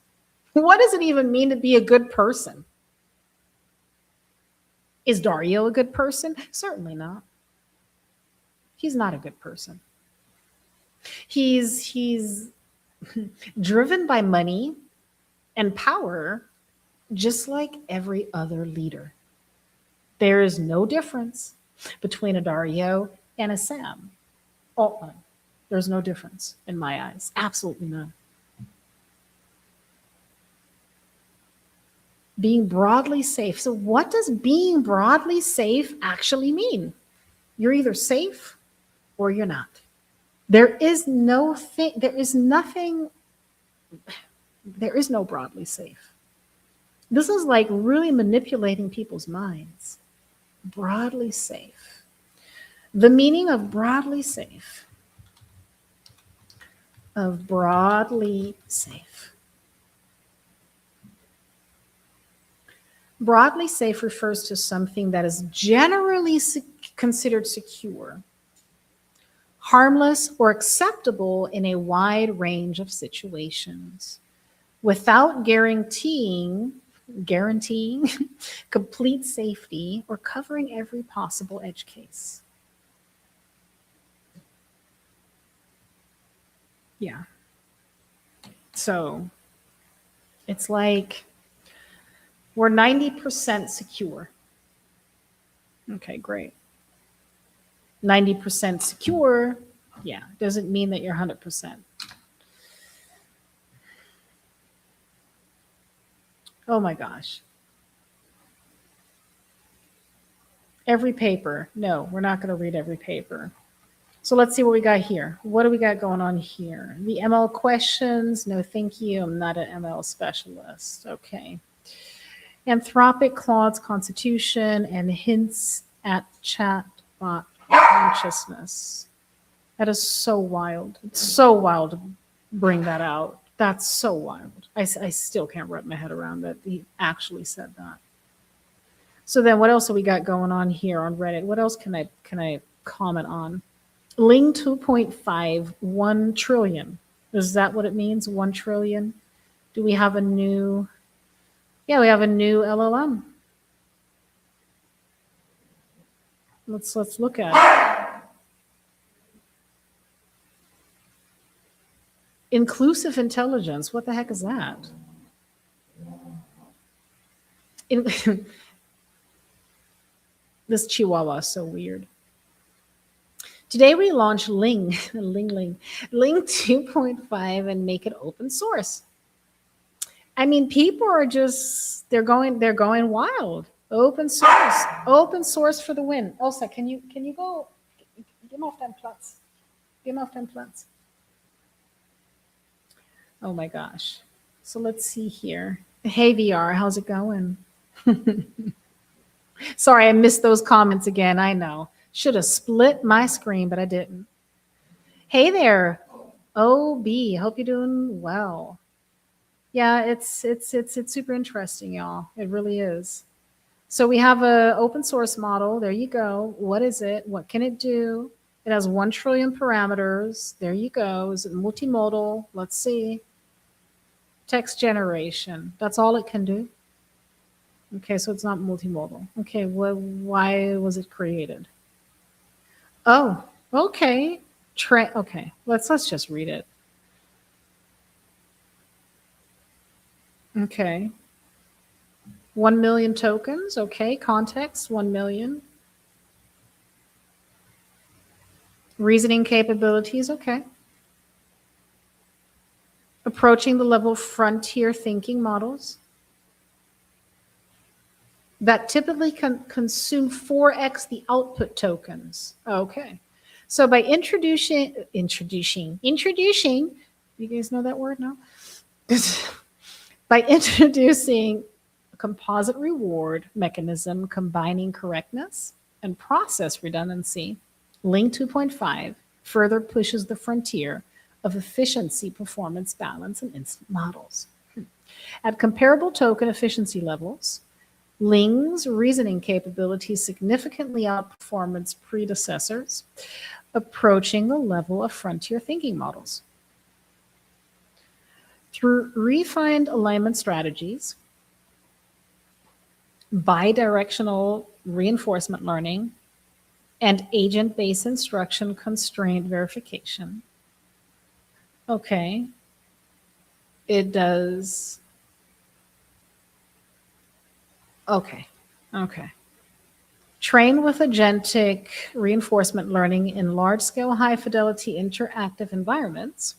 What does it even mean to be a good person? Is Dario a good person? Certainly not. He's not a good person. He's driven by money and power, just like every other leader. There is no difference between a Dario and a Sam Altman. There's no difference in my eyes. Absolutely none. Being broadly safe. So what does being broadly safe actually mean? You're either safe or you're not. There is no broadly safe. This is like really manipulating people's minds. Broadly safe. The meaning of broadly safe. Broadly safe refers to something that is generally considered secure, harmless, or acceptable in a wide range of situations, without guaranteeing complete safety or covering every possible edge case. Yeah. So it's like we're 90% secure. Okay, great. 90% secure, yeah, doesn't mean that you're 100%. Oh my gosh. Every paper. No, we're not going to read every paper. So let's see what we got here. What do we got going on here? The ML questions. No, thank you. I'm not an ML specialist. Okay. Anthropic Claude's constitution and hints at chatbot consciousness. That is so wild. It's so wild to bring that out. That's so wild. I still can't wrap my head around that he actually said that. So then what else have we got going on here on Reddit? What else can I comment on? Ling 2.5, 1 trillion. Is that what it means? 1 trillion? Do we have a new? Yeah, we have a new LLM. Let's look at it. Inclusive intelligence. What the heck is that? This Chihuahua is so weird. Today we launch Ling 2.5 and make it open source. I mean, people are just they're going wild. Open source for the win. Elsa, can you go? Give me off them plants. Oh my gosh. So let's see here. Hey VR, how's it going? Sorry, I missed those comments again. I know. Should have split my screen, but I didn't. Hey there, OB. Hope you're doing well. Yeah, it's super interesting, y'all. It really is. So we have a open source model. There you go. What is it? What can it do? It has 1 trillion parameters. There you go. Is it multimodal? Let's see. Text generation. That's all it can do. Okay, so it's not multimodal. Okay, why was it created? Oh, okay. Okay, let's just read it. Okay. 1 million tokens. Okay, context 1 million. Reasoning capabilities. Okay. Approaching the level of frontier thinking models that typically consume 4x the output tokens. Okay. So by introducing, you guys know that word now? By introducing a composite reward mechanism combining correctness and process redundancy, Ling 2.5 further pushes the frontier of efficiency, performance, balance, and instant models. At comparable token efficiency levels, Ling's reasoning capabilities significantly outperform its predecessors, approaching the level of frontier thinking models. Through refined alignment strategies, bidirectional reinforcement learning, and agent-based instruction constraint verification. Okay. It does. Okay. Train with agentic reinforcement learning in large-scale, high-fidelity interactive environments.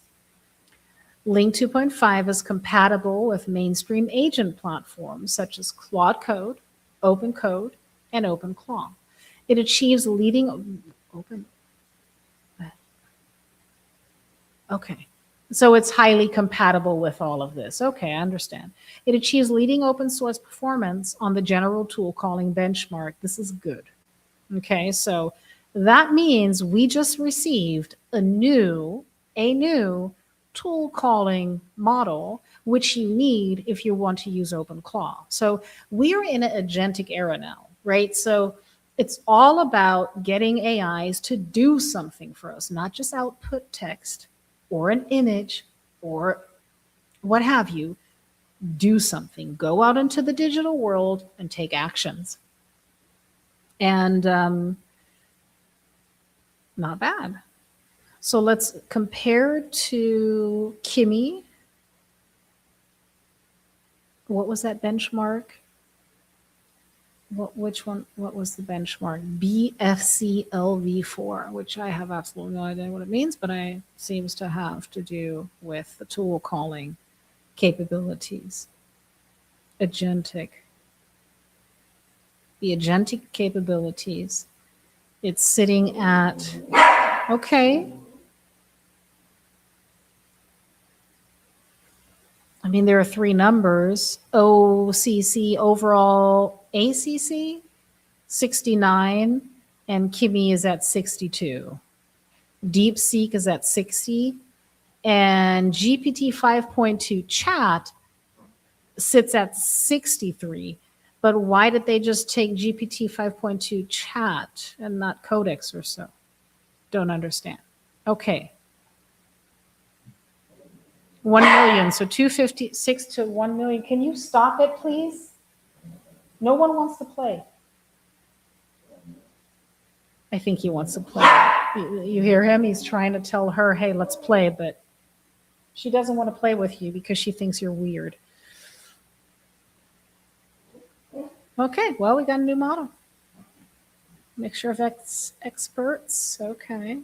Ling 2.5 is compatible with mainstream agent platforms such as Claude Code, OpenCode, and OpenClaw. It achieves leading open. Okay. So it's highly compatible with all of this. Okay, I understand. It achieves leading open source performance on the general tool calling benchmark. This is good. Okay, so that means we just received a new tool calling model, which you need if you want to use OpenClaw. So we are in an agentic era now, right? So it's all about getting AIs to do something for us, not just output text or an image or what have you. Do something. Go out into the digital world and take actions. And not bad. So let's compare to Kimi. What was that benchmark? Which one? What was the benchmark? BFCLV4, which I have absolutely no idea what it means, but it seems to have to do with the tool calling capabilities. Agentic. The agentic capabilities. It's sitting at, okay. I mean, there are three numbers. OCC, overall ACC, 69, and Kimi is at 62. DeepSeek is at 60, and GPT 5.2 chat sits at 63. But why did they just take GPT 5.2 chat and not Codex or so? Don't understand. Okay. 1 million, so 256 to 1 million. Can you stop it, please? No one wants to play. I think he wants to play. You hear him? He's trying to tell her, hey, let's play, but she doesn't want to play with you because she thinks you're weird. Okay, well, we got a new model. Mixture of experts, okay.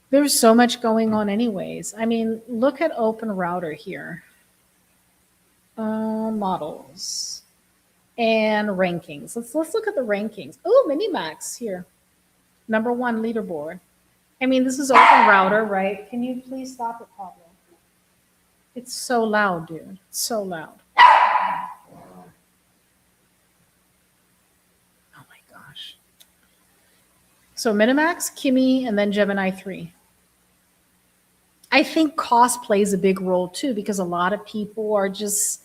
There's so much going on anyways. I mean, look at Open Router here. Models and rankings. Let's look at the rankings. Oh, Minimax here. Number 1 leaderboard. I mean, this is Open Router, right? Can you please stop it, Pablo? It's so loud, dude. It's so loud. Oh my gosh. So Minimax, Kimi, and then Gemini 3. I think cost plays a big role too, because a lot of people are just,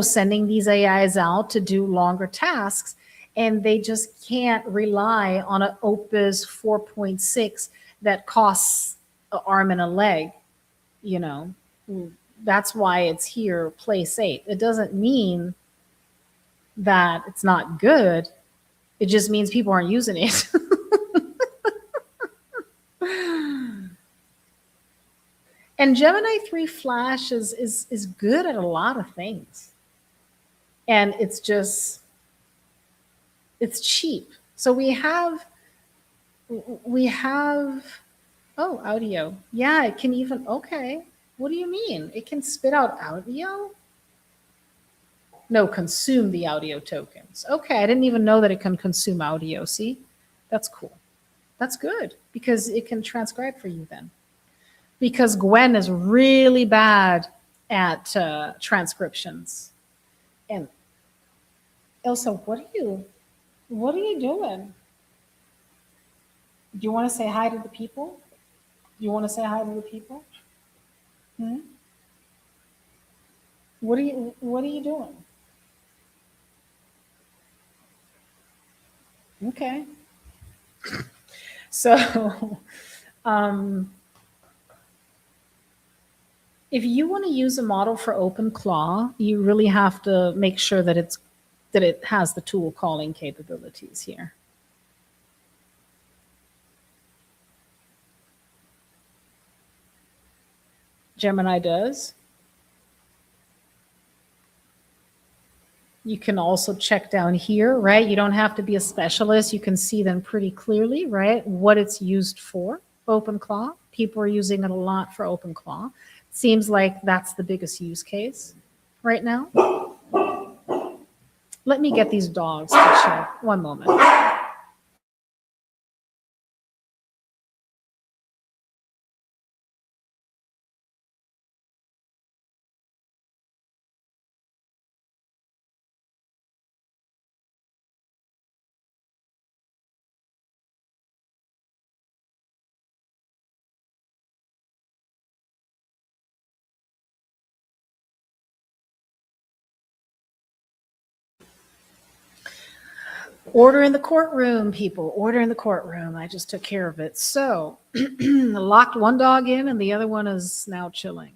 sending these AIs out to do longer tasks, and they just can't rely on an Opus 4.6 that costs an arm and a leg. That's why it's here, place 8. It doesn't mean that it's not good. It just means people aren't using it. And Gemini 3 Flash is good at a lot of things. And it's cheap. So we have oh, audio. Yeah, it can even, okay. What do you mean? It can spit out audio? No, consume the audio tokens. Okay, I didn't even know that it can consume audio. See? That's cool. That's good because it can transcribe for you then. Because Gwen is really bad at transcriptions. And Elsa, what are you doing? Do you want to say hi to the people? Do you want to say hi to the people? Hmm? What are you doing? Okay. So if you want to use a model for OpenClaw, you really have to make sure that it has the tool calling capabilities here. Gemini does. You can also check down here, right? You don't have to be a specialist. You can see them pretty clearly, right? What it's used for, OpenClaw. People are using it a lot for OpenClaw. Seems like that's the biggest use case right now. Let me get these dogs to check. One moment. Order in the courtroom, people. Order in the courtroom. I just took care of it. So, locked one dog in, and the other one is now chilling.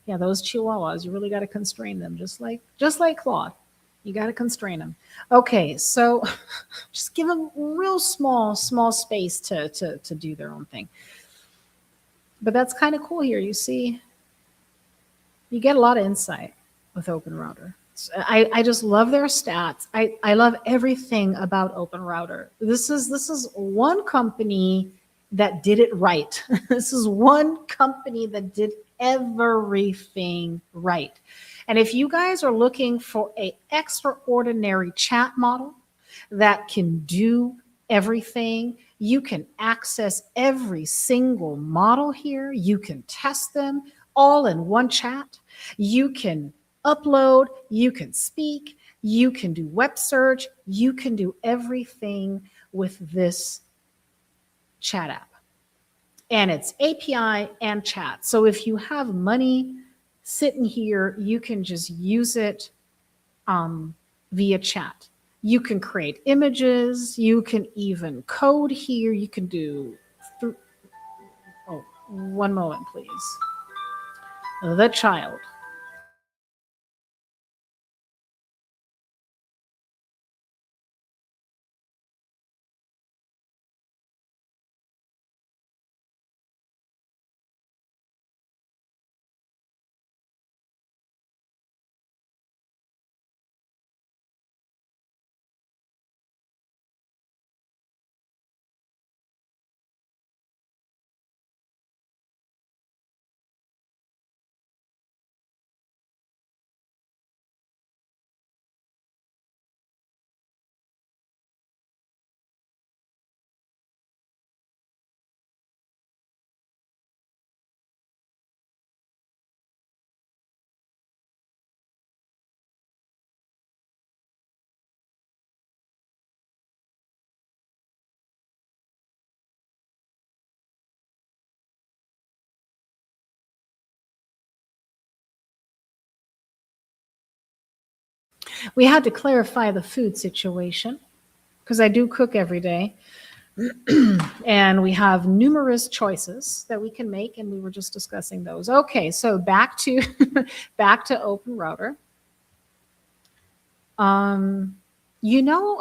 Yeah, those Chihuahuas, you really got to constrain them, just like Claude. You got to constrain them. Okay, so just give them real small space to do their own thing. But that's kind of cool here. You see, you get a lot of insight with OpenRouter. I just love their stats. I love everything about OpenRouter. This is one company that did it right. This is one company that did everything right. And if you guys are looking for an extraordinary chat model that can do everything, you can access every single model here. You can test them all in one chat. You can upload, you can speak, you can do web search, you can do everything with this chat app. And it's API and chat. So if you have money sitting here, you can just use it via chat. You can create images, you can even code here, you can do, oh, one moment, please. The child. We had to clarify the food situation because I do cook every day. And we have numerous choices that we can make, and we were just discussing those. Okay, so back to back to Open Router. You know,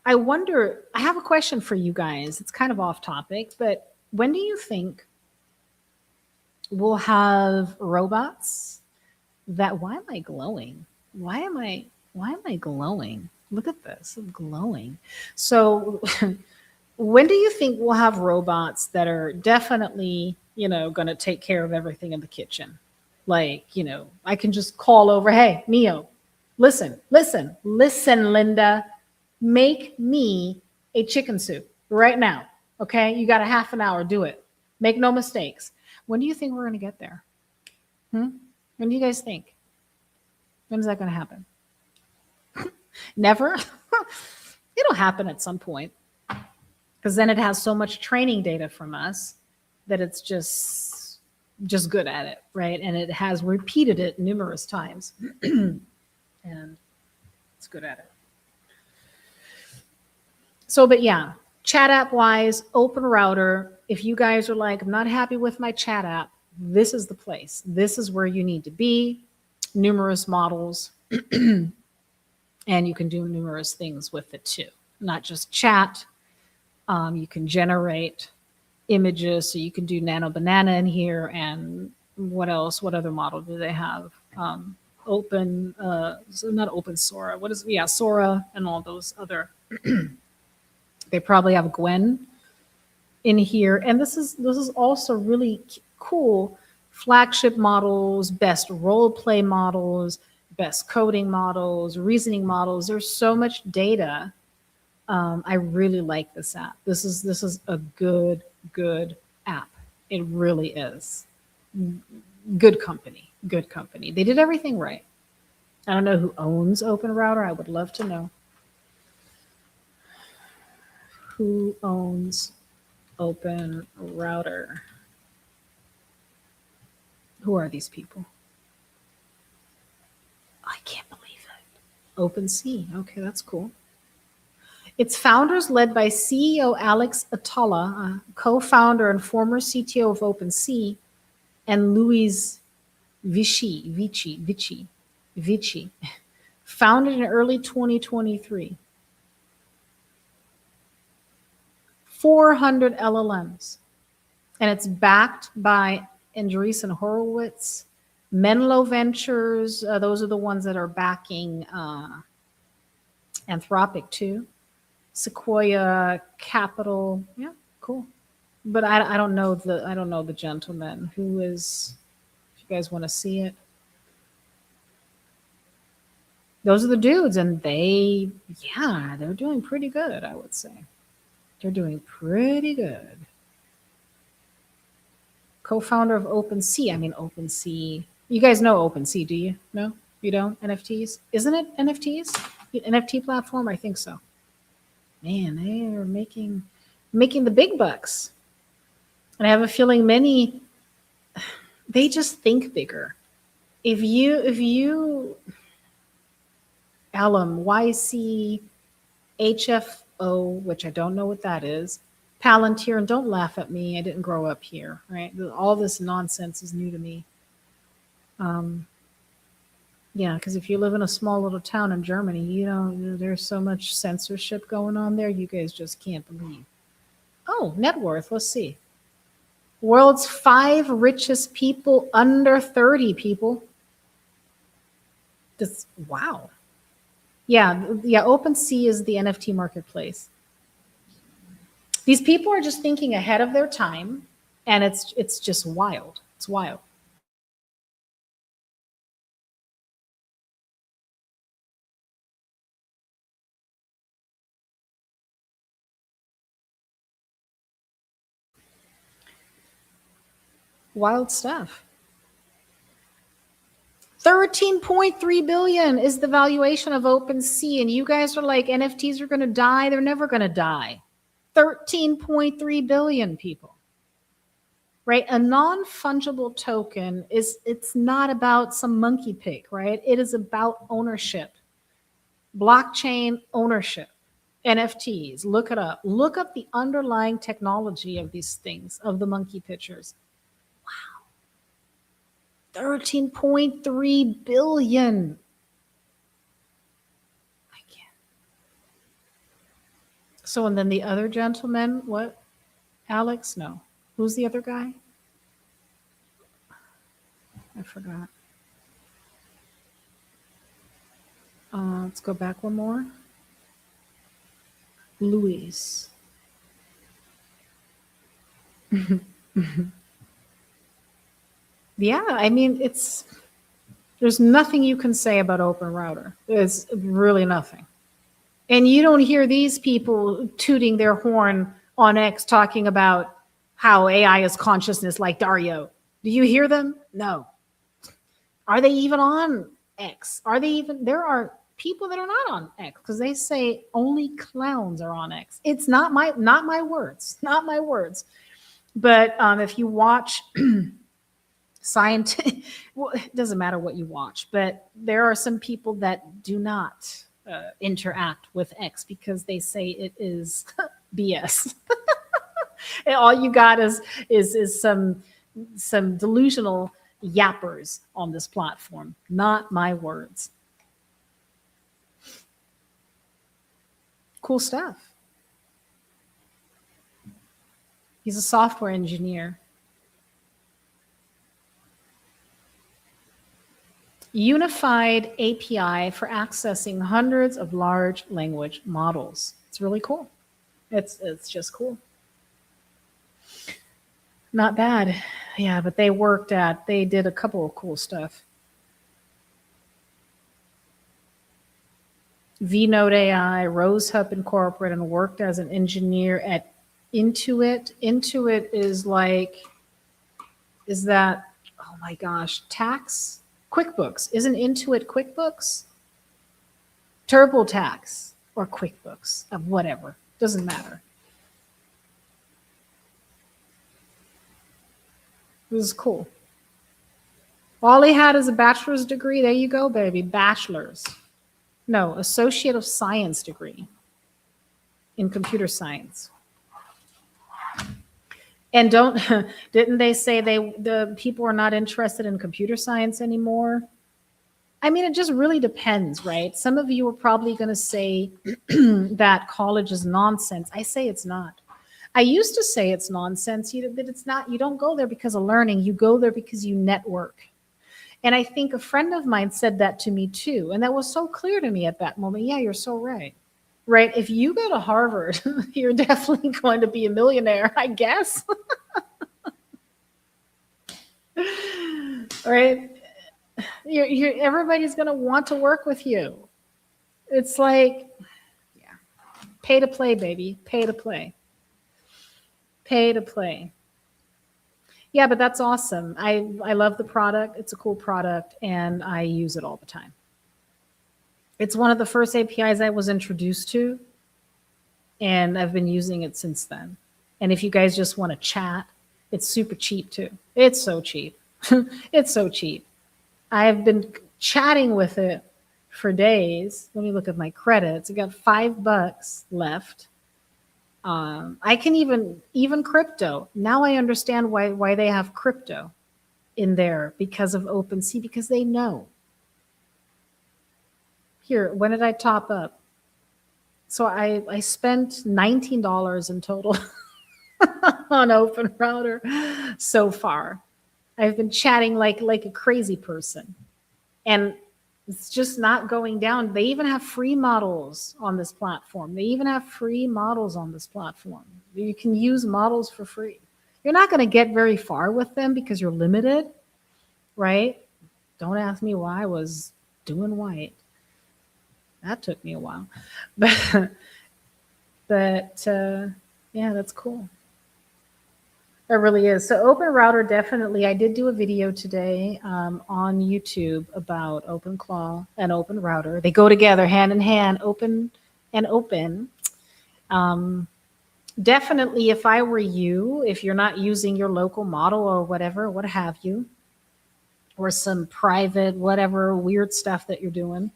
I wonder, I have a question for you guys. It's kind of off topic, but when do you think we'll have robots that, why am I glowing? Why am I glowing? Look at this, I'm glowing. So when do you think we'll have robots that are definitely, going to take care of everything in the kitchen? Like, I can just call over, hey, Neo, listen, Linda, make me a chicken soup right now. Okay. You got a half an hour, do it. Make no mistakes. When do you think we're going to get there? When do you guys think? When is that going to happen? Never. It'll happen at some point, because then it has so much training data from us that it's just good at it, right? And it has repeated it numerous times. And it's good at it. So, but yeah, chat app wise, Open Router, if you guys are like, I'm not happy with my chat app, this is the place. This is where you need to be. Numerous models. And you can do numerous things with it too. Not just chat. You can generate images. So you can do Nano Banana in here. And what else? What other model do they have? Open, so not Open Sora. What is, yeah, Sora and all those other. They probably have Gwen in here. And this is also really cool. Flagship models, best role play models, best coding models, reasoning models. There's so much data. I really like this app. This is a good app. It really is. Good company. They did everything right. I don't know who owns Open Router. I would love to know. Who owns Open Router? Who are these people? I can't believe it. OpenSea. Okay, that's cool. Its founders led by CEO Alex Atala, co-founder and former CTO of OpenSea, and Louise Vici, founded in early 2023. 400 LLMs. And it's backed by Andreessen Horowitz, Menlo Ventures. Those are the ones that are backing Anthropic too. Sequoia Capital. Yeah, cool. But I don't know the gentleman who is. If you guys want to see it, those are the dudes, and they're doing pretty good. I would say they're doing pretty good. Co-founder of OpenSea. I mean, OpenSea. You guys know OpenSea, do you? No, you don't. NFTs, isn't it? NFTs, NFT platform. I think so. Man, they are making the big bucks. And I have a feeling they just think bigger. If you Alum, YC, HFO, which I don't know what that is, Palantir, and don't laugh at me, I didn't grow up here, right? All this nonsense is new to me. Yeah, because if you live in a small little town in Germany, there's so much censorship going on there, you guys just can't believe. Oh, net worth, let's see. World's 5 richest people under 30 people. Wow. Yeah, OpenSea is the NFT marketplace. These people are just thinking ahead of their time, and it's just wild. It's wild. Wild stuff. 13.3 billion is the valuation of OpenSea, and you guys are like, NFTs are going to die. They're never going to die. 13.3 billion people, right? A non-fungible token it's not about some monkey pick, right? It is about ownership, blockchain ownership. NFTs. Look it up. Look up the underlying technology of these things, of the monkey pictures. Wow. 13.3 billion. I can't. So, and then the other gentleman, what? Alex? No. Who's the other guy? I forgot. Let's go back one more. Luis. Yeah, I mean, there's nothing you can say about Open Router. There's really nothing. And you don't hear these people tooting their horn on X talking about how AI is consciousness like Dario. Do you hear them? No. Are they even on X? There are people that are not on X because they say only clowns are on X. It's not my words, not my words. But if you watch scientific, well, it doesn't matter what you watch, but there are some people that do not interact with X because they say it is BS. And all you got is some delusional yappers on this platform. Not my words. Cool stuff. He's a software engineer. Unified API for accessing hundreds of large language models. It's really cool. It's just cool. Not bad. Yeah, but they did a couple of cool stuff. vNode AI, RoseHub Incorporated, and worked as an engineer at Intuit. Intuit is that, oh my gosh, tax? QuickBooks. Isn't Intuit QuickBooks? TurboTax or QuickBooks, whatever. Doesn't matter. This is cool. All he had is a bachelor's degree. There you go, baby. Bachelor's. No, Associate of Science degree in computer science. And didn't they say the people are not interested in computer science anymore? I mean, it just really depends, right? Some of you are probably going to say that college is nonsense. I say it's not. I used to say it's nonsense, that it's not. You don't go there because of learning. You go there because you network. And I think a friend of mine said that to me too. And that was so clear to me at that moment. Yeah, you're so right. Right? If you go to Harvard, you're definitely going to be a millionaire, I guess. Right? Everybody's going to want to work with you. It's like, yeah, pay to play, baby. Pay to play. Pay to play. Yeah, but that's awesome. I love the product. It's a cool product, and I use it all the time. It's one of the first APIs I was introduced to, and I've been using it since then. And if you guys just want to chat, it's super cheap too. It's so cheap. It's so cheap. I've been chatting with it for days. Let me look at my credits. I got $5 left. I can even crypto. Now I understand why they have crypto in there because of OpenSea, because they know. Here, when did I top up? So I spent $19 in total on Open Router so far. I've been chatting like a crazy person, and it's just not going down. They even have free models on this platform. You can use models for free. You're not going to get very far with them because you're limited, right? Don't ask me why I was doing white. That took me a while. But yeah, that's cool. It really is. So Open Router, definitely. I did do a video today on YouTube about OpenClaw and Open Router. They go together hand in hand, open and open. Definitely, if I were you, if you're not using your local model or whatever, what have you, or some private, whatever weird stuff that you're doing,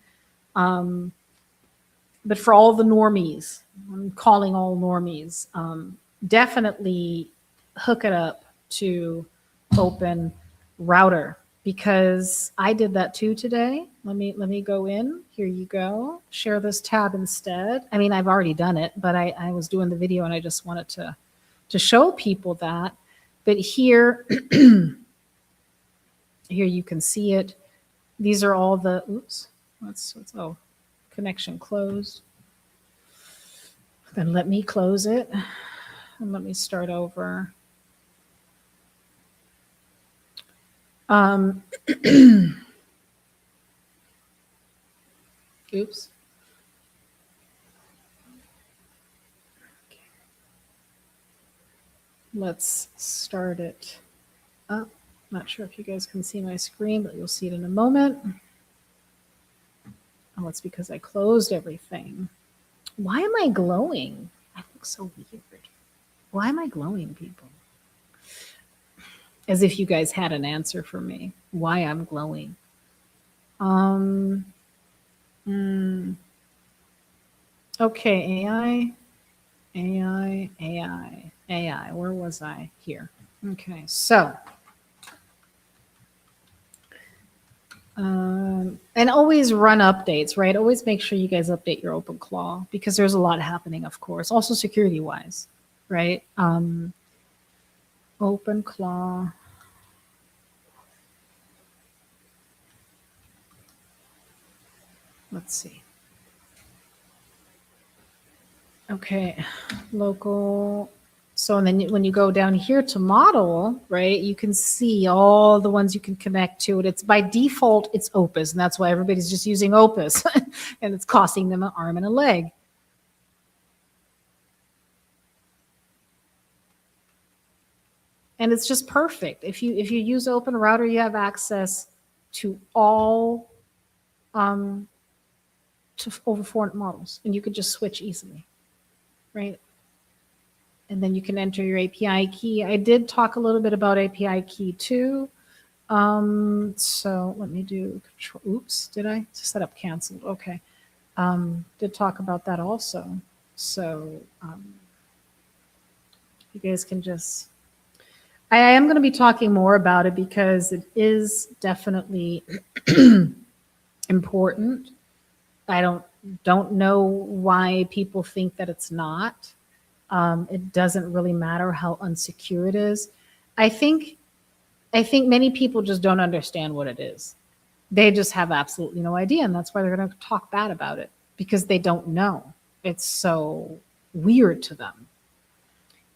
But for all the normies, I'm calling all normies, definitely hook it up to Open Router, because I did that too today. Let me go in. Here you go. Share this tab instead. I mean, I've already done it, but I was doing the video and I just wanted to show people that. But here, here you can see it. These are all the, oops, oh, connection closed. Then let me close it and let me start over. Oops. Okay. Let's start it up. Not sure if you guys can see my screen, but you'll see it in a moment. Oh, it's because I closed everything. Why am I glowing? I look so weird. Why am I glowing, people? As if you guys had an answer for me. Why I'm glowing. Okay, AI. Where was I? Here. Okay, so. And always run updates, right? Always make sure you guys update your OpenClaw, because there's a lot happening, of course. Also security-wise, right? OpenClaw. Let's see. Okay, local. So, and then when you go down here to model, right, you can see all the ones you can connect to it. It's by default, it's Opus, and that's why everybody's just using Opus, and it's costing them an arm and a leg. And it's just perfect. If you use Open Router, you have access to all to over 400 models, and you could just switch easily, right? And then you can enter your API key. I did talk a little bit about API key too. So let me do control. Oops, did I? Setup canceled. Okay. Did talk about that also. So you guys can just. I am going to be talking more about it because it is definitely important. I don't know why people think that it's not. It doesn't really matter how unsecure it is. I think many people just don't understand what it is. They just have absolutely no idea, and that's why they're going to talk bad about it, because they don't know. It's so weird to them.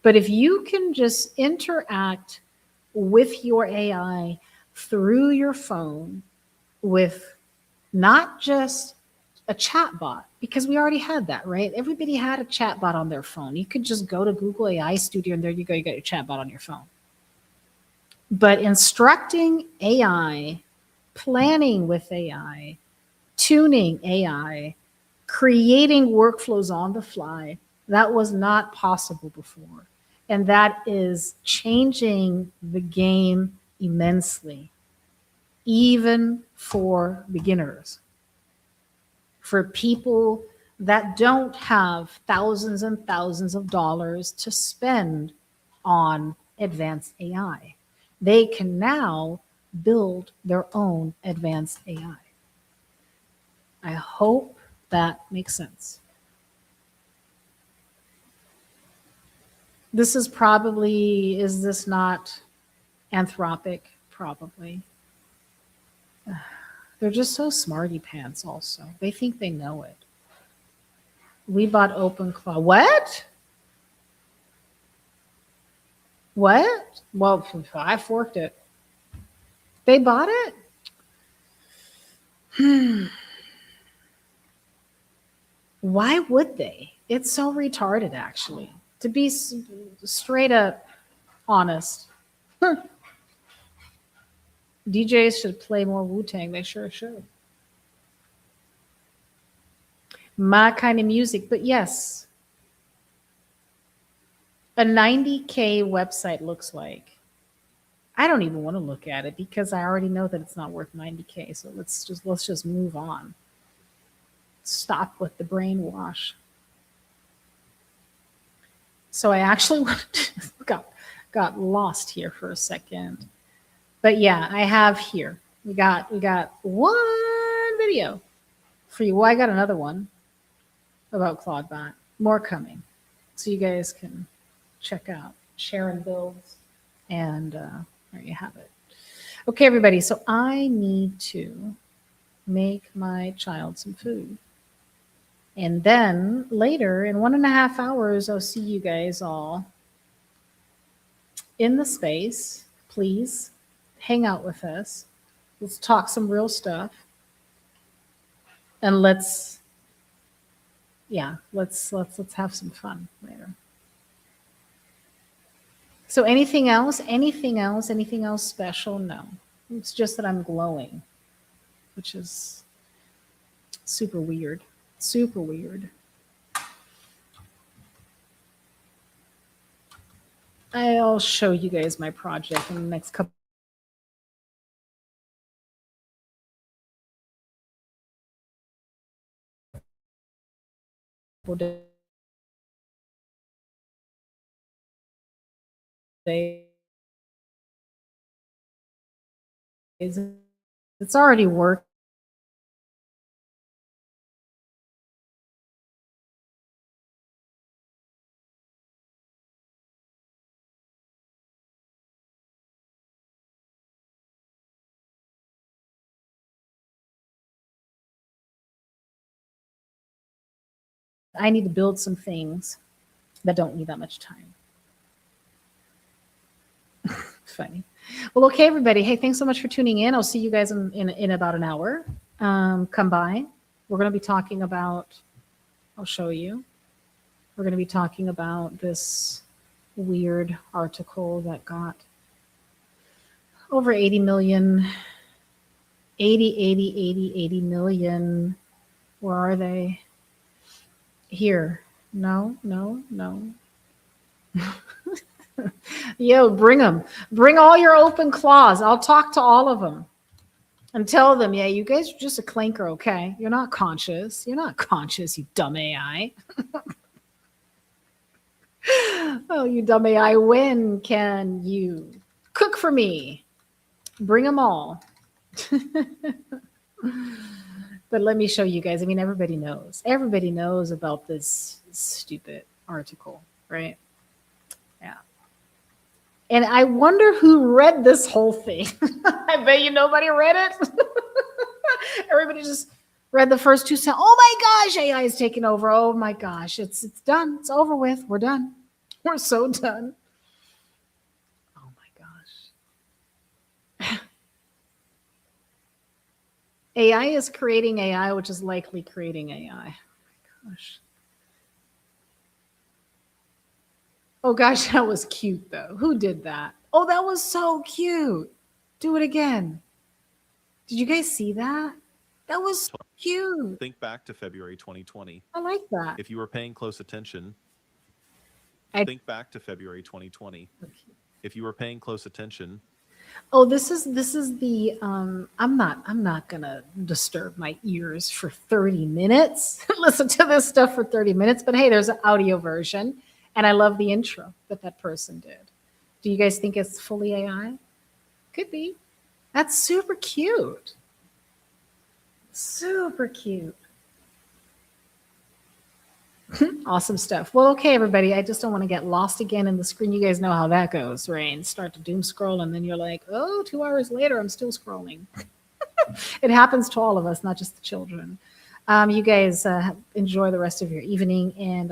But if you can just interact with your AI through your phone with not just a chat bot, because we already had that, right? Everybody had a chat bot on their phone. You could just go to Google AI Studio and there you go, you got your chat bot on your phone. But instructing AI, planning with AI, tuning AI, creating workflows on the fly, that was not possible before. And that is changing the game immensely, even for beginners. For people that don't have thousands and thousands of dollars to spend on advanced AI. They can now build their own advanced AI. I hope that makes sense. This is probably, is this not Anthropic? Probably. They're just so smarty pants also. They think they know it. We bought OpenClaw. What? What? Well, I forked it. They bought it? Why would they? It's so retarded, actually. To be straight up honest. DJs should play more Wu-Tang. They sure should. My kind of music, but yes. A 90K website looks like. I don't even want to look at it because I already know that it's not worth 90K. So let's just move on. stop with the brainwash. So I actually got lost here for a second. But yeah, I have here. We got one video for you. Well, I got another one about Claudebot. More coming. So you guys can check out Sharon Builds. And there you have it. Okay, everybody. So I need to make my child some food. And then later, in 1.5 hours, I'll see you guys all in the space. Please hang out with us. Let's talk some real stuff. And let's have some fun later. So anything else? Anything else special? No. It's just that I'm glowing, which is super weird. Super weird. I'll show you guys my project in the next couple days. It's already worked. I need to build some things that don't need that much time. Funny. Well, okay, everybody. Hey, thanks so much for tuning in. I'll see you guys in about an hour. Come by. We're going to be talking about, I'll show you. We're going to be talking about this weird article that got over 80 million. 80 million. Where are they? Here. No. Yo, bring them. Bring all your open claws. I'll talk to all of them and tell them, yeah, you guys are just a clanker, okay? You're not conscious. You're not conscious, you dumb AI. Oh, you dumb AI, when can you cook for me? Bring them all. But let me show you guys. I mean, everybody knows. Everybody knows about this stupid article, right? Yeah. And I wonder who read this whole thing. I bet you nobody read it. Everybody just read the first 2 sentences. Oh my gosh, AI is taking over. Oh my gosh, it's done. It's over with. We're done. We're so done. Oh my gosh. AI is creating AI, which is likely creating AI. Oh my gosh. Oh gosh, that was cute though. Who did that? Oh, that was so cute. Do it again. Did you guys see that? That was cute. Think back to February 2020. I like that. If you were paying close attention, think back to February 2020. Okay. If you were paying close attention. Oh, this is the I'm not gonna disturb my ears for 30 minutes. Listen to this stuff for 30 minutes, but hey, there's an audio version. And I love the intro that person did. Do you guys think it's fully AI? Could be. That's super cute. Super cute. Awesome stuff. Well, okay, everybody. I just don't want to get lost again in the screen. You guys know how that goes, right? And start to doom scroll, and then you're like, oh, 2 hours later, I'm still scrolling. It happens to all of us, not just the children. You guys enjoy the rest of your evening, and